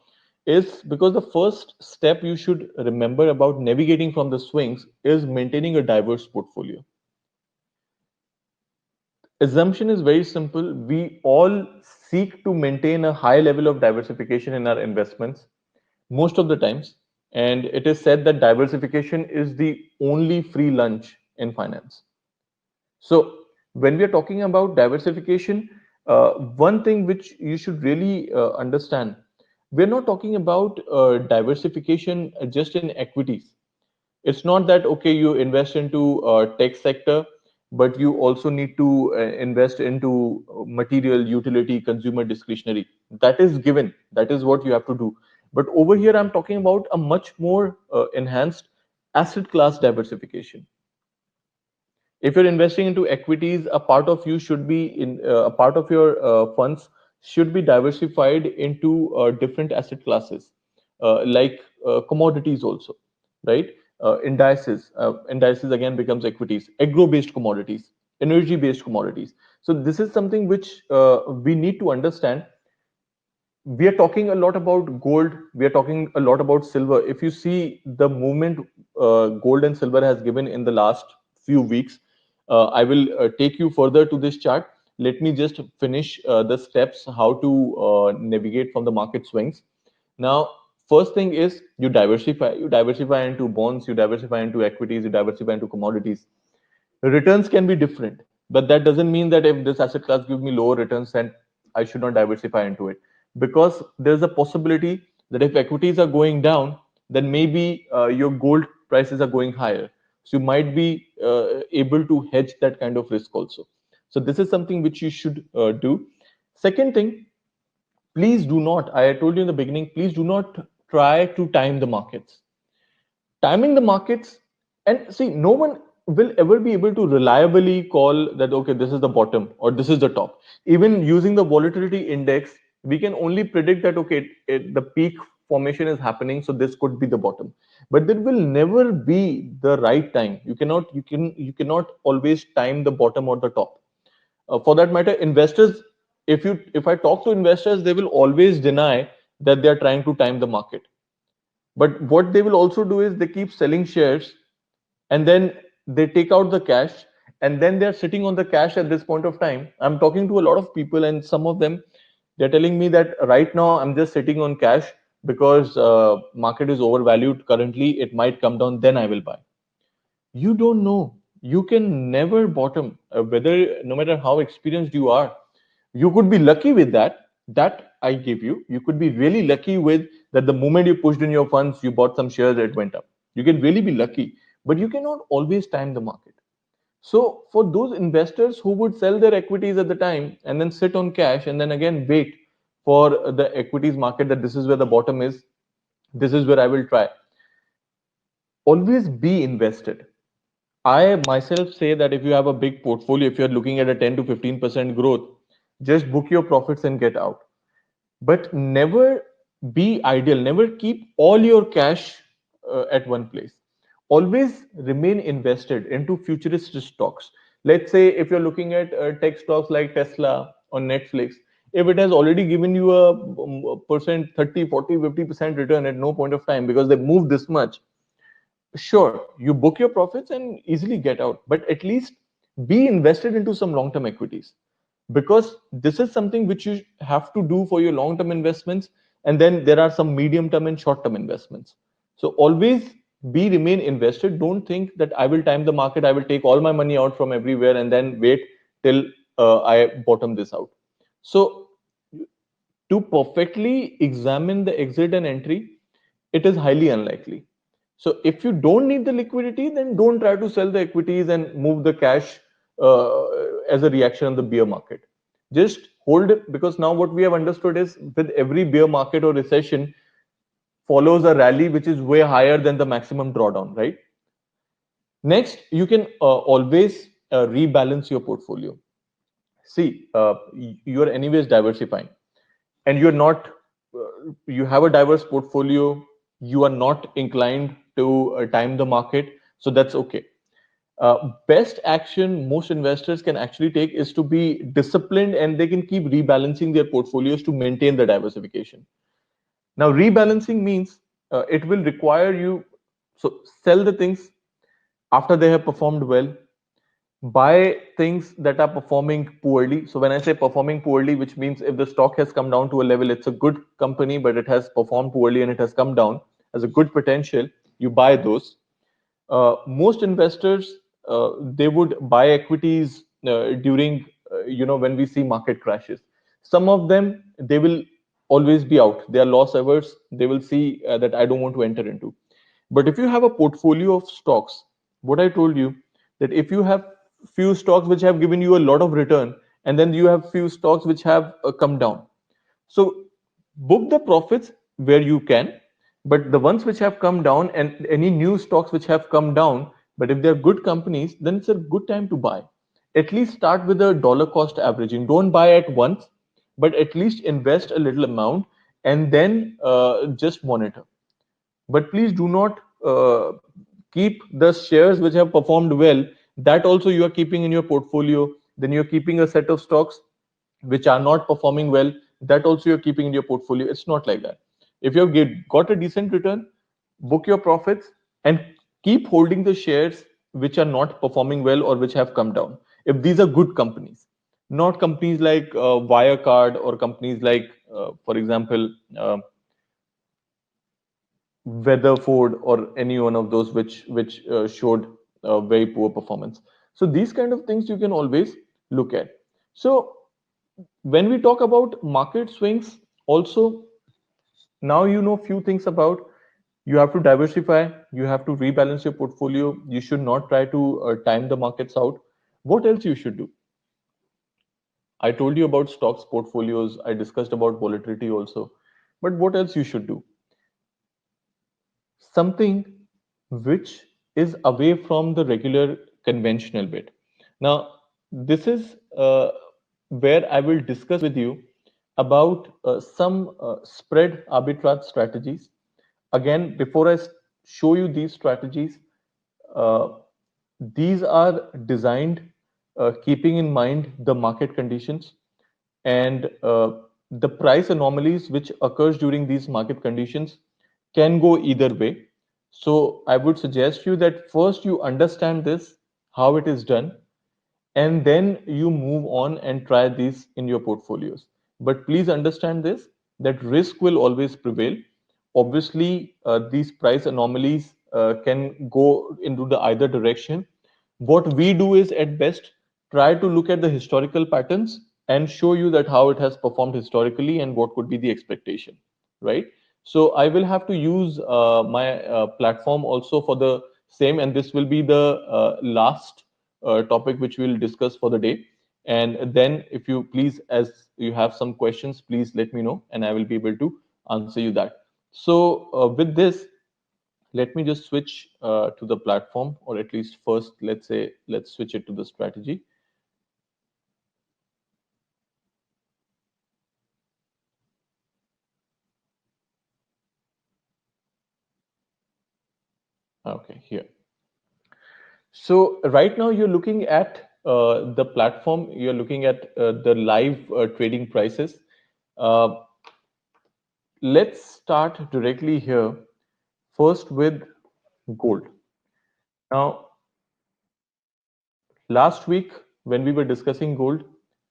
is because the first step you should remember about navigating from the swings is maintaining a diverse portfolio. Assumption is very simple. We all seek to maintain a high level of diversification in our investments most of the times. And it is said that diversification is the only free lunch in finance. So, when we are talking about diversification, one thing which you should really understand, we're not talking about diversification just in equities. It's not that okay, you invest into tech sector, but you also need to invest into material, utility, consumer discretionary. That is given. That is what you have to do. But over here, I'm talking about a much more enhanced asset class diversification. If you're investing into equities, a part of you should be in a part of your funds should be diversified into different asset classes, like commodities also, right? Indices again becomes equities, agro based commodities, energy based commodities. So this is something which we need to understand. We are talking a lot about gold, we are talking a lot about silver. If you see the movement gold and silver has given in the last few weeks, I will take you further to this chart. Let me just finish the steps how to navigate from the market swings. Now, first thing is you diversify into bonds, you diversify into equities, you diversify into commodities. Returns can be different, but that doesn't mean that if this asset class gives me lower returns, then I should not diversify into it, because there's a possibility that if equities are going down, then maybe your gold prices are going higher, so you might be able to hedge that kind of risk also. So this is something which you should do. Second thing, please do not, I told you in the beginning, please do not try to time the markets. Timing the markets, and see, no one will ever be able to reliably call that okay, this is the bottom or this is the top. Even using the volatility index, we can only predict that okay, the peak formation is happening, so this could be the bottom, but there will never be the right time. You cannot always time the bottom or the top. For that matter, investors, if I talk to investors, they will always deny that they are trying to time the market. But what they will also do is they keep selling shares, and then they take out the cash, and then they're sitting on the cash at this point of time. I'm talking to a lot of people, and some of them, they're telling me that right now I'm just sitting on cash because market is overvalued currently. It might come down, then I will buy. You don't know. You can never bottom, whether no matter how experienced you are. You could be lucky with that. That I give you. You could be really lucky with that. The moment you pushed in your funds, you bought some shares, it went up. You can really be lucky, but you cannot always time the market. So for those investors who would sell their equities at the time and then sit on cash and then again wait for the equities market, that this is where the bottom is, this is where I will try. Always be invested. I myself say that if you have a big portfolio, if you're looking at a 10 to 15% growth, just book your profits and get out. But never be ideal. Never keep all your cash at one place. Always remain invested into futuristic stocks. Let's say if you're looking at tech stocks like Tesla or Netflix, if it has already given you a percent 30, 40, 50% return at no point of time because they moved this much, sure, you book your profits and easily get out, but at least be invested into some long term equities, because this is something which you have to do for your long term investments. And then there are some medium term and short term investments. So always be remain invested. Don't think that I will time the market, I will take all my money out from everywhere and then wait till I bottom this out. So to perfectly examine the exit and entry, it is highly unlikely. So if you don't need the liquidity, then don't try to sell the equities and move the cash as a reaction of the bear market. Just hold it, because now what we have understood is with every bear market or recession follows a rally which is way higher than the maximum drawdown, right? Next, you can always rebalance your portfolio. See, you are anyways diversifying, and you're not you have a diverse portfolio. You are not inclined to time the market, so that's okay. Best action most investors can actually take is to be disciplined, and they can keep rebalancing their portfolios to maintain the diversification. Now rebalancing means it will require you, so sell the things after they have performed well, buy things that are performing poorly. So when I say performing poorly, which means if the stock has come down to a level, it's a good company, but it has performed poorly and it has come down as a good potential, you buy those. Most investors, they would buy equities during when we see market crashes. Some of them, they will always be out. They are loss averse. They will see that I don't want to enter into. But if you have a portfolio of stocks, what I told you, that if you have few stocks which have given you a lot of return, and then you have few stocks which have come down, so book the profits where you can, but the ones which have come down and any new stocks which have come down, but if they're good companies, then it's a good time to buy. At least start with a dollar cost averaging. Don't buy at once, but at least invest a little amount and then just monitor. But please do not keep the shares which have performed well. That also you are keeping in your portfolio. Then you're keeping a set of stocks which are not performing well. That also you're keeping in your portfolio. It's not like that. If you've got a decent return, book your profits and keep holding the shares which are not performing well or which have come down. If these are good companies, not companies like Wirecard or companies like, for example, Weatherford or any one of those which showed very poor performance. So these kind of things you can always look at. So when we talk about market swings, also now you know few things about. You have to diversify. You have to rebalance your portfolio. You should not try to time the markets out. What else you should do? I told you about stocks portfolios. I discussed about volatility also. But what else you should do? Something which is away from the regular conventional bit. Now, this is where I will discuss with you about some spread arbitrage strategies. Again, before I show you these strategies, uh, these are designed keeping in mind the market conditions, and the price anomalies which occurs during these market conditions can go either way. So I would suggest you that first you understand this, how it is done, and then you move on and try these in your portfolios. But please understand this, that risk will always prevail. Obviously, these price anomalies can go into the either direction. What we do is at best try to look at the historical patterns and show you that how it has performed historically and what could be the expectation, right? So I will have to use my platform also for the same, and this will be the last topic which we'll discuss for the day. And then, if you please, as you have some questions, please let me know, and I will be able to answer you that. So, with this, let me just switch to the platform, or at least first, let's switch it to the strategy. Okay, here. So right now you're looking at the platform. You're looking at the live trading prices. Uh, let's start directly here. First with gold. Now, last week when we were discussing gold,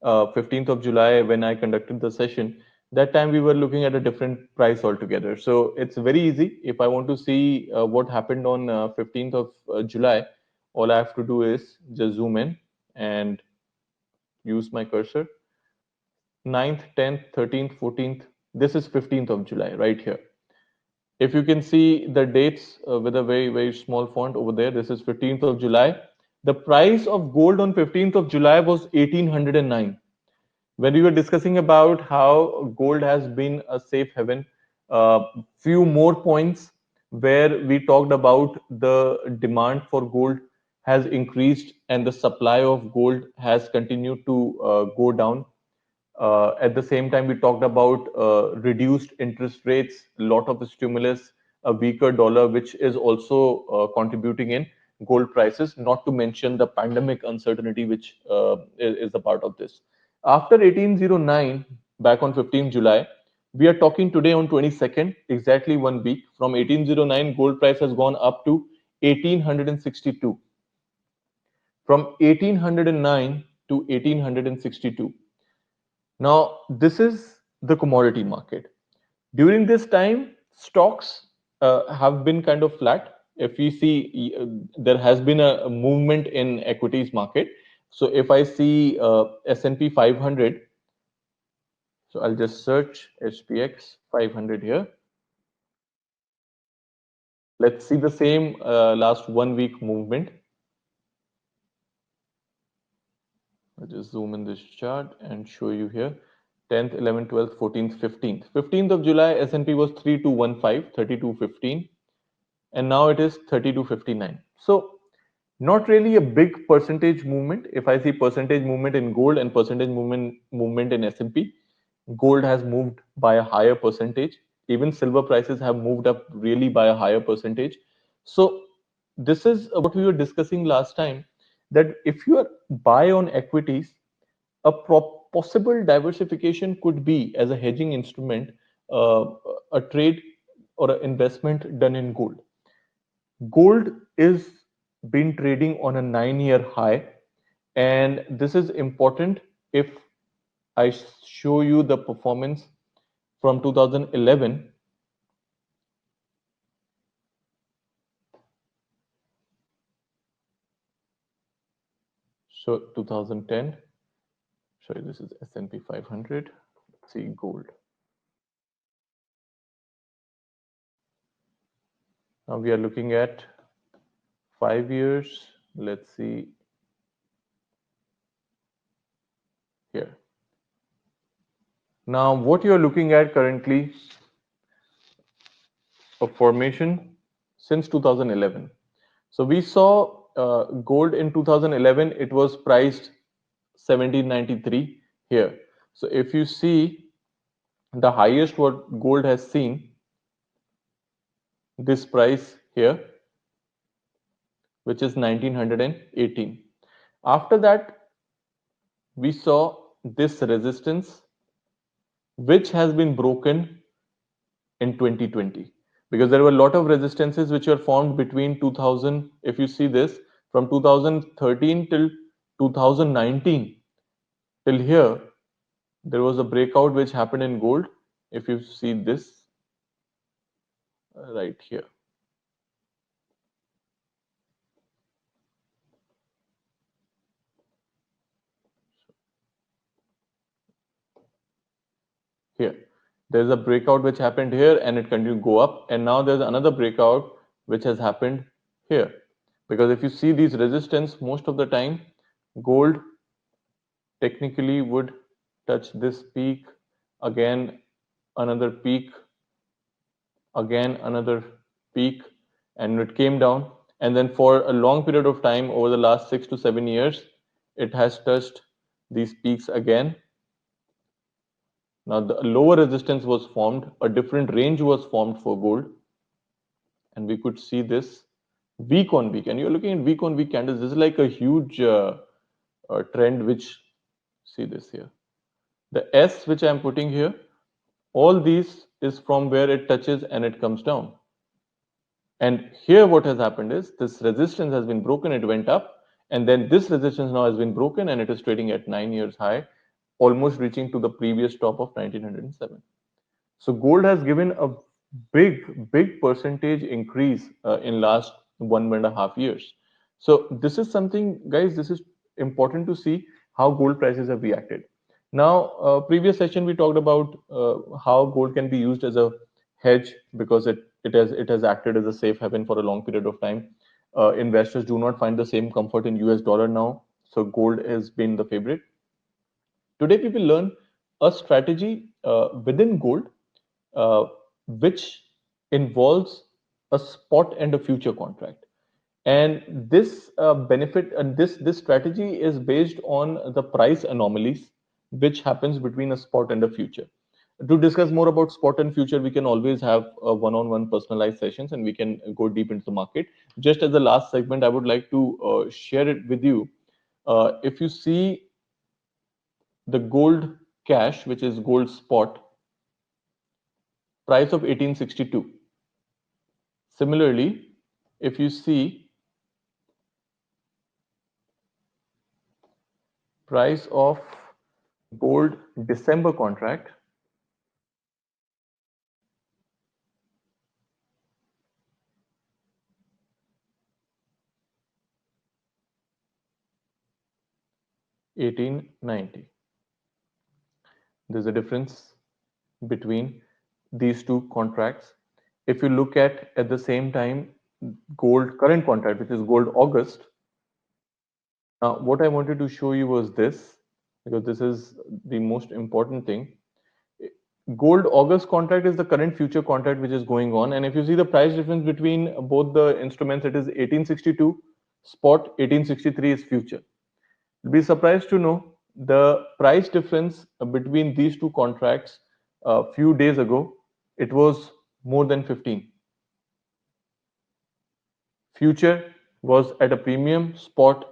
15th of July, when I conducted the session, that time we were looking at a different price altogether. So it's very easy. If I want to see what happened on 15th of July, all I have to do is just zoom in and use my cursor. 9th, 10th, 13th, 14th. This is 15th of July right here. If you can see the dates with a very, very small font over there, this is 15th of July. The price of gold on 15th of July was 1809. When we were discussing about how gold has been a safe haven, few more points where we talked about the demand for gold has increased and the supply of gold has continued to go down. At the same time, we talked about reduced interest rates, a lot of stimulus, a weaker dollar, which is also contributing in gold prices, not to mention the pandemic uncertainty, which is a part of this. After 1809, back on 15th July, we are talking today on 22nd, exactly 1 week. From 1809, gold price has gone up to 1862. From 1809 to 1862. Now, this is the commodity market. During this time, stocks have been kind of flat. If you see, there has been a movement in equities market. So if I see S&P 500, so I'll just search SPX 500 here. Let's see the same last 1 week movement. I'll just zoom in this chart and show you here. 10th, 11th, 12th, 14th, 15th. 15th of July, S&P was 3215, 3215, and now it is 3259. So not really a big percentage movement. If I see percentage movement in gold and percentage movement in S&P, gold has moved by a higher percentage. Even silver prices have moved up really by a higher percentage. So this is what we were discussing last time, that if you are buy on equities, a possible diversification could be as a hedging instrument, uh, a trade or an investment done in gold. Gold is been trading on a 9-year high, and this is important. If I show you the performance from 2011, so 2010, sorry, this is S&P 500. Let's see gold. Now we are looking at 5 years. Let's see here. Now what you are looking at currently, a formation since 2011. So we saw gold in 2011, it was priced 1793 here. So if you see the highest what gold has seen, this price here, which is 1918. After that, we saw this resistance which has been broken in 2020, because there were a lot of resistances which were formed between 2000. If you see this, from 2013 till 2019 till here, there was a breakout which happened in gold. If you see this right here, here there's a breakout which happened here and it continued to go up, and now there's another breakout which has happened here. Because if you see these resistance, most of the time gold technically would touch this peak, again another peak, again another peak, and it came down, and then for a long period of time over the last 6 to 7 years it has touched these peaks again. Now the lower resistance was formed, a different range was formed for gold, and we could see this week on week. And you're looking at week on week candles. This is like a huge trend. Which, see this here, the S which I'm putting here, all these is from where it touches and it comes down. And here what has happened is this resistance has been broken, it went up, and then this resistance now has been broken and it is trading at 9 years high, almost reaching to the previous top of 1907. So gold has given a big percentage increase in last 1.5 years. So this is something, guys, this is important to see how gold prices have reacted. Now, previous session we talked about how gold can be used as a hedge, because it has acted as a safe haven for a long period of time. Investors do not find the same comfort in US dollar now, so gold has been the favorite. Today we will learn a strategy within gold, uh, which involves a spot and a future contract. And this benefit and this strategy is based on the price anomalies which happens between a spot and a future. To discuss more about spot and future, we can always have one-on-one personalized sessions and we can go deep into the market. Just as the last segment, I would like to share it with you. If you see the gold cash, which is gold spot, price of 1862. Similarly, if you see price of gold December contract, 1890. There's a difference between these two contracts. If you look at the same time gold current contract, which is gold August. Now, what I wanted to show you was this, because this is the most important thing. Gold August contract is the current future contract which is going on, and if you see the price difference between both the instruments, it is 1862 spot, 1863 is future. You'll be surprised to know the price difference between these two contracts a few days ago, it was more than 15. Future was at a premium, spot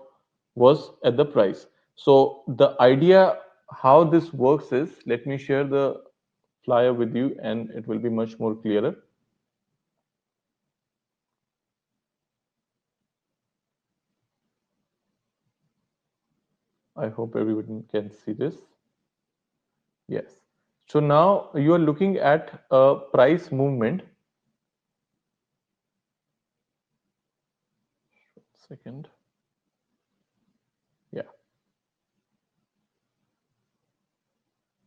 was at the price. So the idea how this works is, let me share the flyer with you and it will be much more clearer. I hope everyone can see this. Yes. So now you are looking at a price movement. Second. Yeah.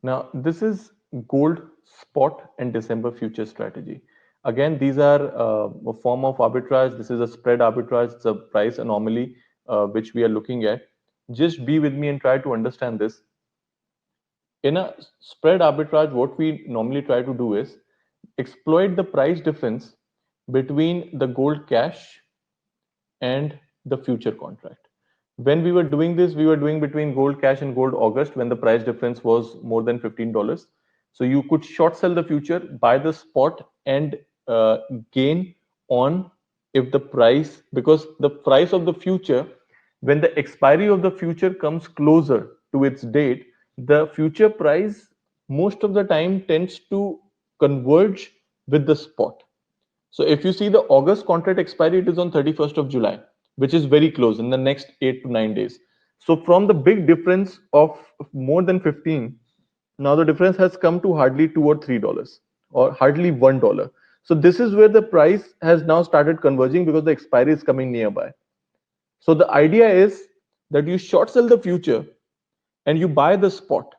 Now this is gold spot and December future strategy. Again, these are a form of arbitrage. This is a spread arbitrage. It's a price anomaly which we are looking at. Just be with me and try to understand this. In a spread arbitrage, what we normally try to do is exploit the price difference between the gold cash and the future contract. When we were doing this, we were doing between gold cash and gold August when the price difference was more than $15. So you could short sell the future, buy the spot, and gain on if the price, because the price of the future, when the expiry of the future comes closer to its date, the future price most of the time tends to converge with the spot. So if you see the August contract expiry, it is on 31st of July, which is very close in the next 8 to 9 days. So from the big difference of more than 15, now the difference has come to hardly $2 or $3 or hardly $1. So this is where the price has now started converging because the expiry is coming nearby. So the idea is that you short sell the future and you buy the spot.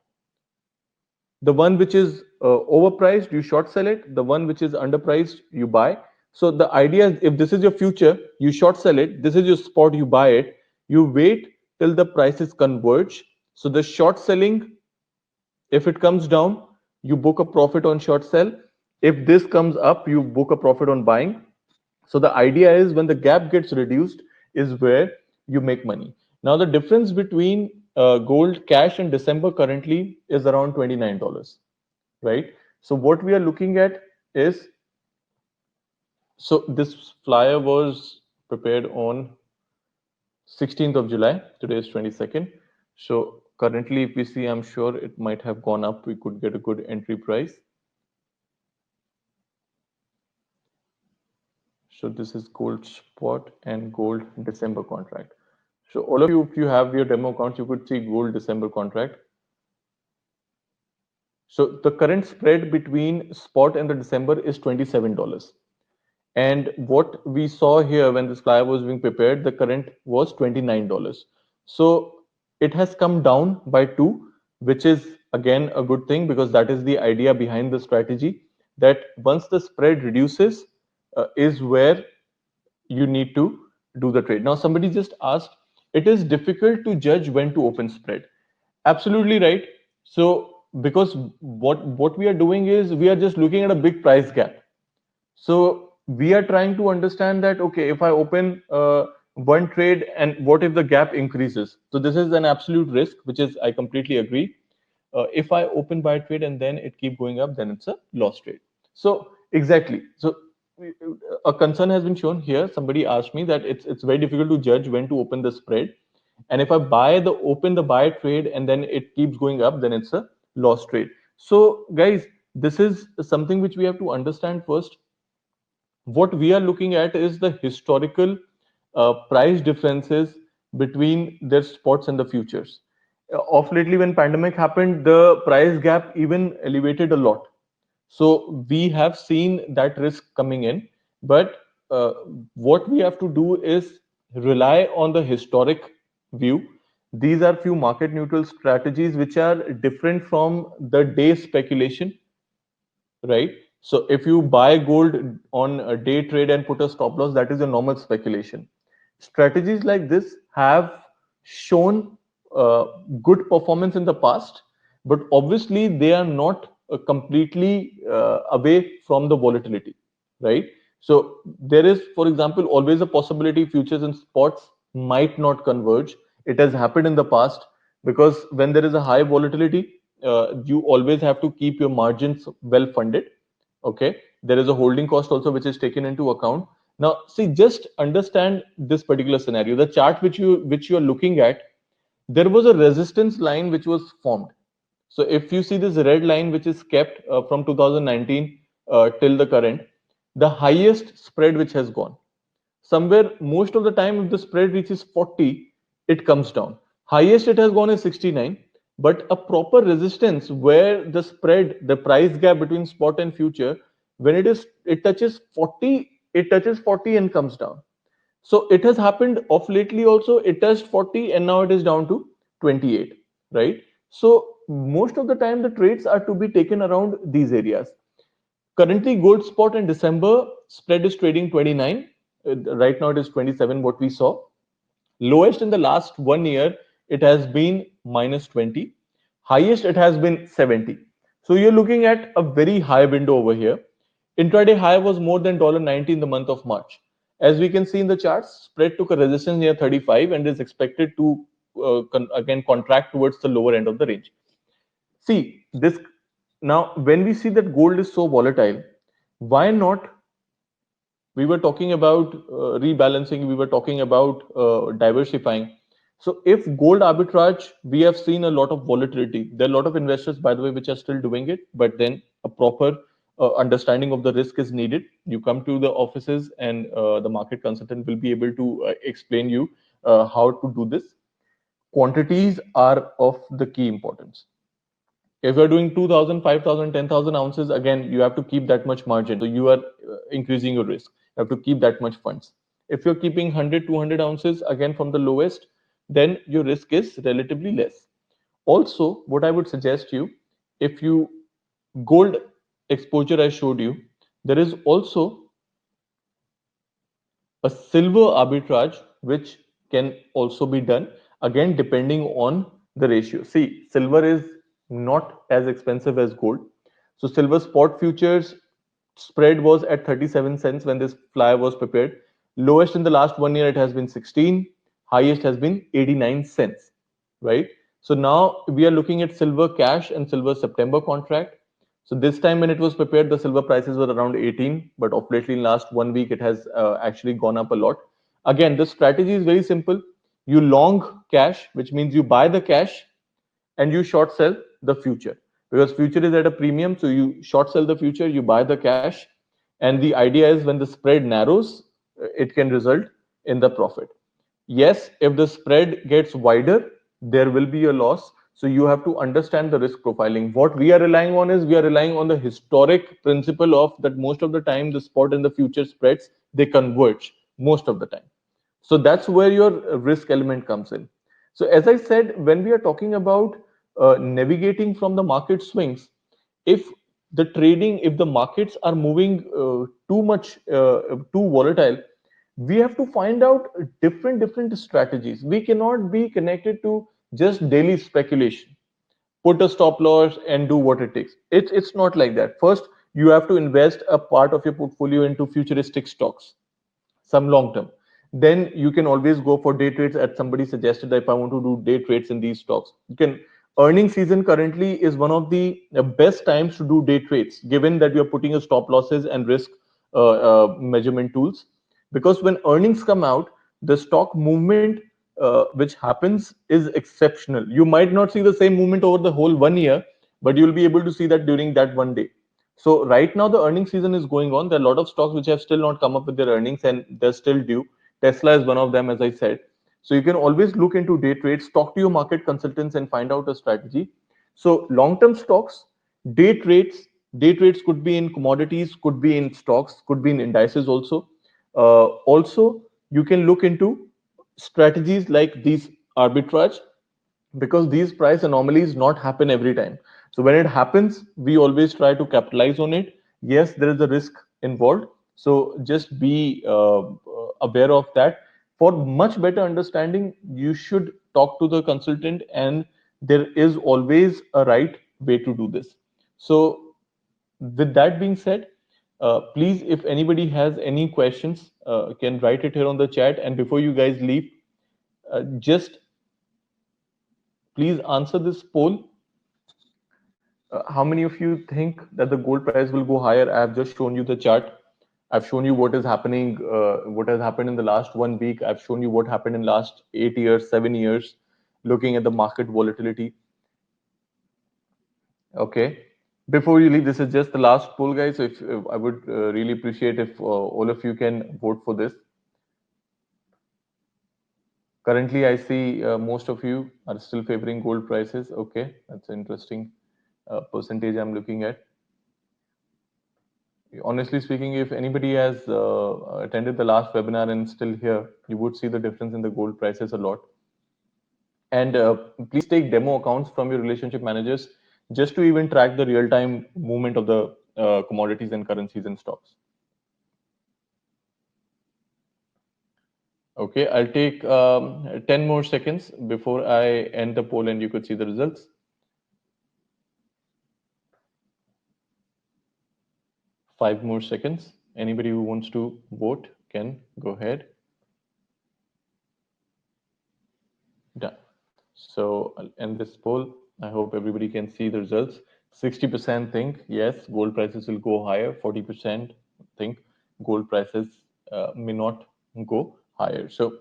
The one which is overpriced, you short sell it. The one which is underpriced, you buy. So the idea is, if this is your future, you short sell it. This is your spot, you buy it. You wait till the prices converge. So the short selling, if it comes down, you book a profit on short sell. If this comes up, you book a profit on buying. So the idea is, when the gap gets reduced is where you make money. Now the difference between gold cash and December currently is around $29, right? So what we are looking at is, so this flyer was prepared on 16th of July. Today is 22nd. So currently, if we see, I'm sure it might have gone up. We could get a good entry price. So this is gold spot and gold December contract. So all of you, if you have your demo accounts, you could see gold December contract. So the current spread between spot and the December is $27. And what we saw here when this flyer was being prepared, the current was $29. So it has come down by two, which is again a good thing, because that is the idea behind the strategy, that once the spread reduces, is where you need to do the trade. Now, somebody just asked, it is difficult to judge when to open spread. Absolutely right. So because what we are doing is, we are just looking at a big price gap. So we are trying to understand that, okay, if I open one trade, and what if the gap increases? So this is an absolute risk, which is, I completely agree. If I open buy trade and then it keep going up, then it's a loss trade. So exactly. So a concern has been shown here. Somebody asked me that it's very difficult to judge when to open the spread, and if I open the buy trade and then it keeps going up, then it's a loss trade. So guys, this is something which we have to understand first. What we are looking at is the historical price differences between their spots and the futures. Of lately, when pandemic happened, the price gap even elevated a lot. So we have seen that risk coming in, but what we have to do is rely on the historic view. These are few market neutral strategies which are different from the day speculation, right? So if you buy gold on a day trade and put a stop loss, that is a normal speculation. Strategies like this have shown good performance in the past, but obviously they are not completely away from the volatility, right? So there is, for example, always a possibility futures and spots might not converge. It has happened in the past, because when there is a high volatility, you always have to keep your margins well funded. Okay, there is a holding cost also which is taken into account. Now see, just understand this particular scenario. The chart which you are looking at, there was a resistance line which was formed. So if you see this red line which is kept from 2019 till the current, the highest spread which has gone somewhere, most of the time, if the spread reaches 40, it comes down. Highest it has gone is 69, but a proper resistance where the spread, the price gap between spot and future, when it touches 40, it touches 40 and comes down. So it has happened of lately also. It touched 40 and now it is down to 28, right? So most of the time the trades are to be taken around these areas. Currently, gold spot in December spread is trading 29. Right now, it is 27. What we saw lowest in the last 1 year, it has been minus 20. Highest, it has been 70. So you're looking at a very high window over here. Intraday high was more than $90 in the month of March. As we can see in the charts, spread took a resistance near 35 and is expected to again contract towards the lower end of the range. See this. Now, when we see that gold is so volatile, why not? We were talking about rebalancing, we were talking about diversifying. So if gold arbitrage, we have seen a lot of volatility. There are a lot of investors, by the way, which are still doing it, but then a proper understanding of the risk is needed. You come to the offices, and the market consultant will be able to explain you how to do this. Quantities are of the key importance. If you're doing 2,000, 5,000, 10,000 ounces, again, you have to keep that much margin. So you are increasing your risk. You have to keep that much funds. If you're keeping 100, 200 ounces, again, from the lowest, then your risk is relatively less. Also, what I would suggest you, if you gold exposure I showed you, there is also a silver arbitrage which can also be done, again depending on the ratio. See, silver is not as expensive as gold. So silver spot futures spread was at 37 cents when this flyer was prepared. Lowest in the last 1 year it has been 16, highest has been 89 cents, right? So now we are looking at silver cash and silver September contract. So this time when it was prepared, the silver prices were around 18, but of lately in last 1 week, it has actually gone up a lot. Again, the strategy is very simple. You long cash, which means you buy the cash and you short sell the future, because future is at a premium. So you short sell the future, you buy the cash. And the idea is when the spread narrows, it can result in the profit. Yes, if the spread gets wider, there will be a loss. So you have to understand the risk profiling. What we are relying on is we are relying on the historic principle of that most of the time the spot and the future spreads, they converge most of the time. So that's where your risk element comes in. So as I said, when we are talking about navigating from the market swings, if the trading, if the markets are moving too much, too volatile, we have to find out different strategies. We cannot be connected to just daily speculation, put a stop loss and do what it takes. It's not like that. First, you have to invest a part of your portfolio into futuristic stocks, some long term. Then you can always go for day trades, as somebody suggested that if I want to do day trades in these stocks, you can. Earning season currently is one of the best times to do day trades, given that you're putting a stop losses and risk measurement tools. Because when earnings come out, the stock movement which happens is exceptional. You might not see the same movement over the whole 1 year, but you'll be able to see that during that one day. So right now the earning season is going on. There are a lot of stocks which have still not come up with their earnings and they're still due. Tesla is one of them, as I said. So you can always look into day trades, talk to your market consultants and find out a strategy. So long-term stocks, day trades, day trades could be in commodities, could be in stocks, could be in indices also. Also, you can look into strategies like these arbitrage, because these price anomalies not happen every time. So when it happens, we always try to capitalize on it. Yes, there is a risk involved, so just be aware of that. For much better understanding, you should talk to the consultant, and there is always a right way to do this. So with that being said, please, if anybody has any questions, can write it here on the chat. And before you guys leave, just please answer this poll. How many of you think that the gold price will go higher? I have just shown you the chart. I've shown you what is happening, what has happened in the last 1 week. I've shown you what happened in last 8 years, 7 years, looking at the market volatility. Okay. Before you leave, this is just the last poll, guys. So if I would really appreciate if all of you can vote for this. Currently, I see most of you are still favoring gold prices. Okay, that's an interesting percentage I'm looking at. Honestly speaking, if anybody has attended the last webinar and still here, you would see the difference in the gold prices a lot. And please take demo accounts from your relationship managers just to even track the real-time movement of the commodities and currencies and stocks. Okay, I'll take 10 more seconds before I end the poll and you could see the results. 5 more seconds. Anybody who wants to vote can go ahead. Done. So I'll end this poll. I hope everybody can see the results. 60% think yes, gold prices will go higher. 40% think gold prices may not go higher. So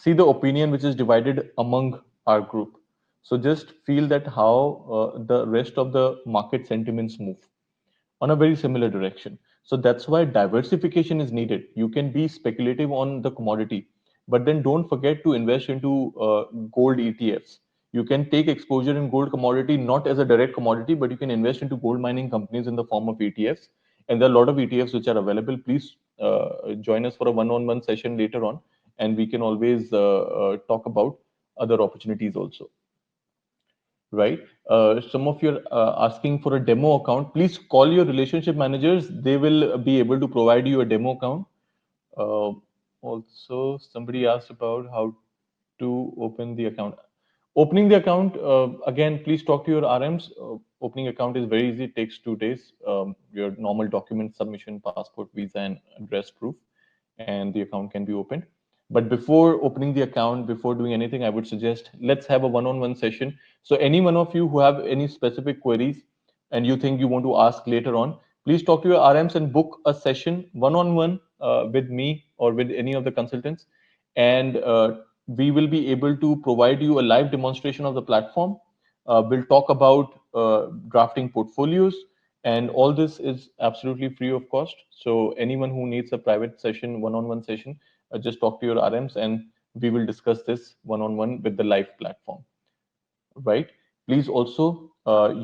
see the opinion which is divided among our group. So just feel that how the rest of the market sentiments move on a very similar direction. So that's why diversification is needed. You can be speculative on the commodity, but then don't forget to invest into gold ETFs. You can take exposure in gold commodity not as a direct commodity, but you can invest into gold mining companies in the form of ETFs. And there are a lot of ETFs which are available. Please join us for a one-on-one session later on, and we can always talk about other opportunities also, right? Some of you are asking for a demo account. Please call your relationship managers. They will be able to provide you a demo account. Uh, Also, somebody asked about how to open the account. Opening the account, again, please talk to your RMs. Opening account is very easy. It takes 2 days. Your normal document submission, passport, visa, and address proof, and the account can be opened. But before opening the account, before doing anything, I would suggest let's have a one-on-one session. So any one of you who have any specific queries and you think you want to ask later on, please talk to your RMs and book a session one-on-one with me or with any of the consultants, and we will be able to provide you a live demonstration of the platform. We'll talk about drafting portfolios, and all this is absolutely free of cost. So anyone who needs a private session, one-on-one session, just talk to your RMs, and we will discuss this one-on-one with the live platform, right? Please also,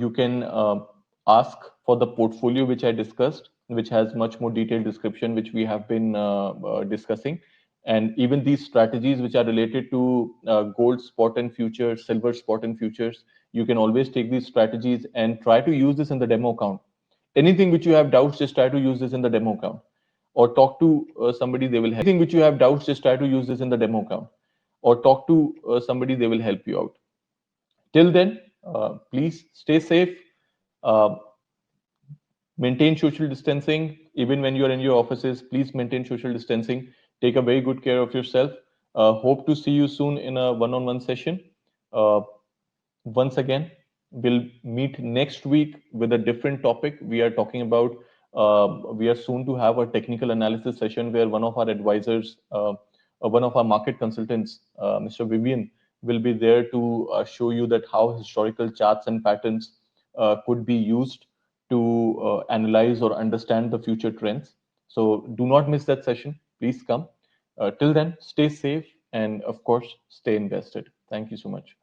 you can ask for the portfolio which I discussed, which has much more detailed description, which we have been discussing. And even these strategies which are related to gold spot and futures, silver spot and futures, you can always take these strategies and try to use this in the demo account. Anything which you have doubts, just try to use this in the demo account, or talk to somebody, they will help. Anything which you have doubts, just try to use this in the demo account, or talk to somebody, they will help you out. Till then, please stay safe, uh, maintain social distancing. Even when you're in your offices, please maintain social distancing. Take a very good care of yourself. Hope to see you soon in a one-on-one session. Uh, Once again, we'll meet next week with a different topic. We are talking about, we are soon to have a technical analysis session where one of our advisors, one of our market consultants, Mr. Vivian, will be there to show you that how historical charts and patterns could be used to analyze or understand the future trends. So do not miss that session. Please come. Till then, stay safe and, of course, stay invested. Thank you so much.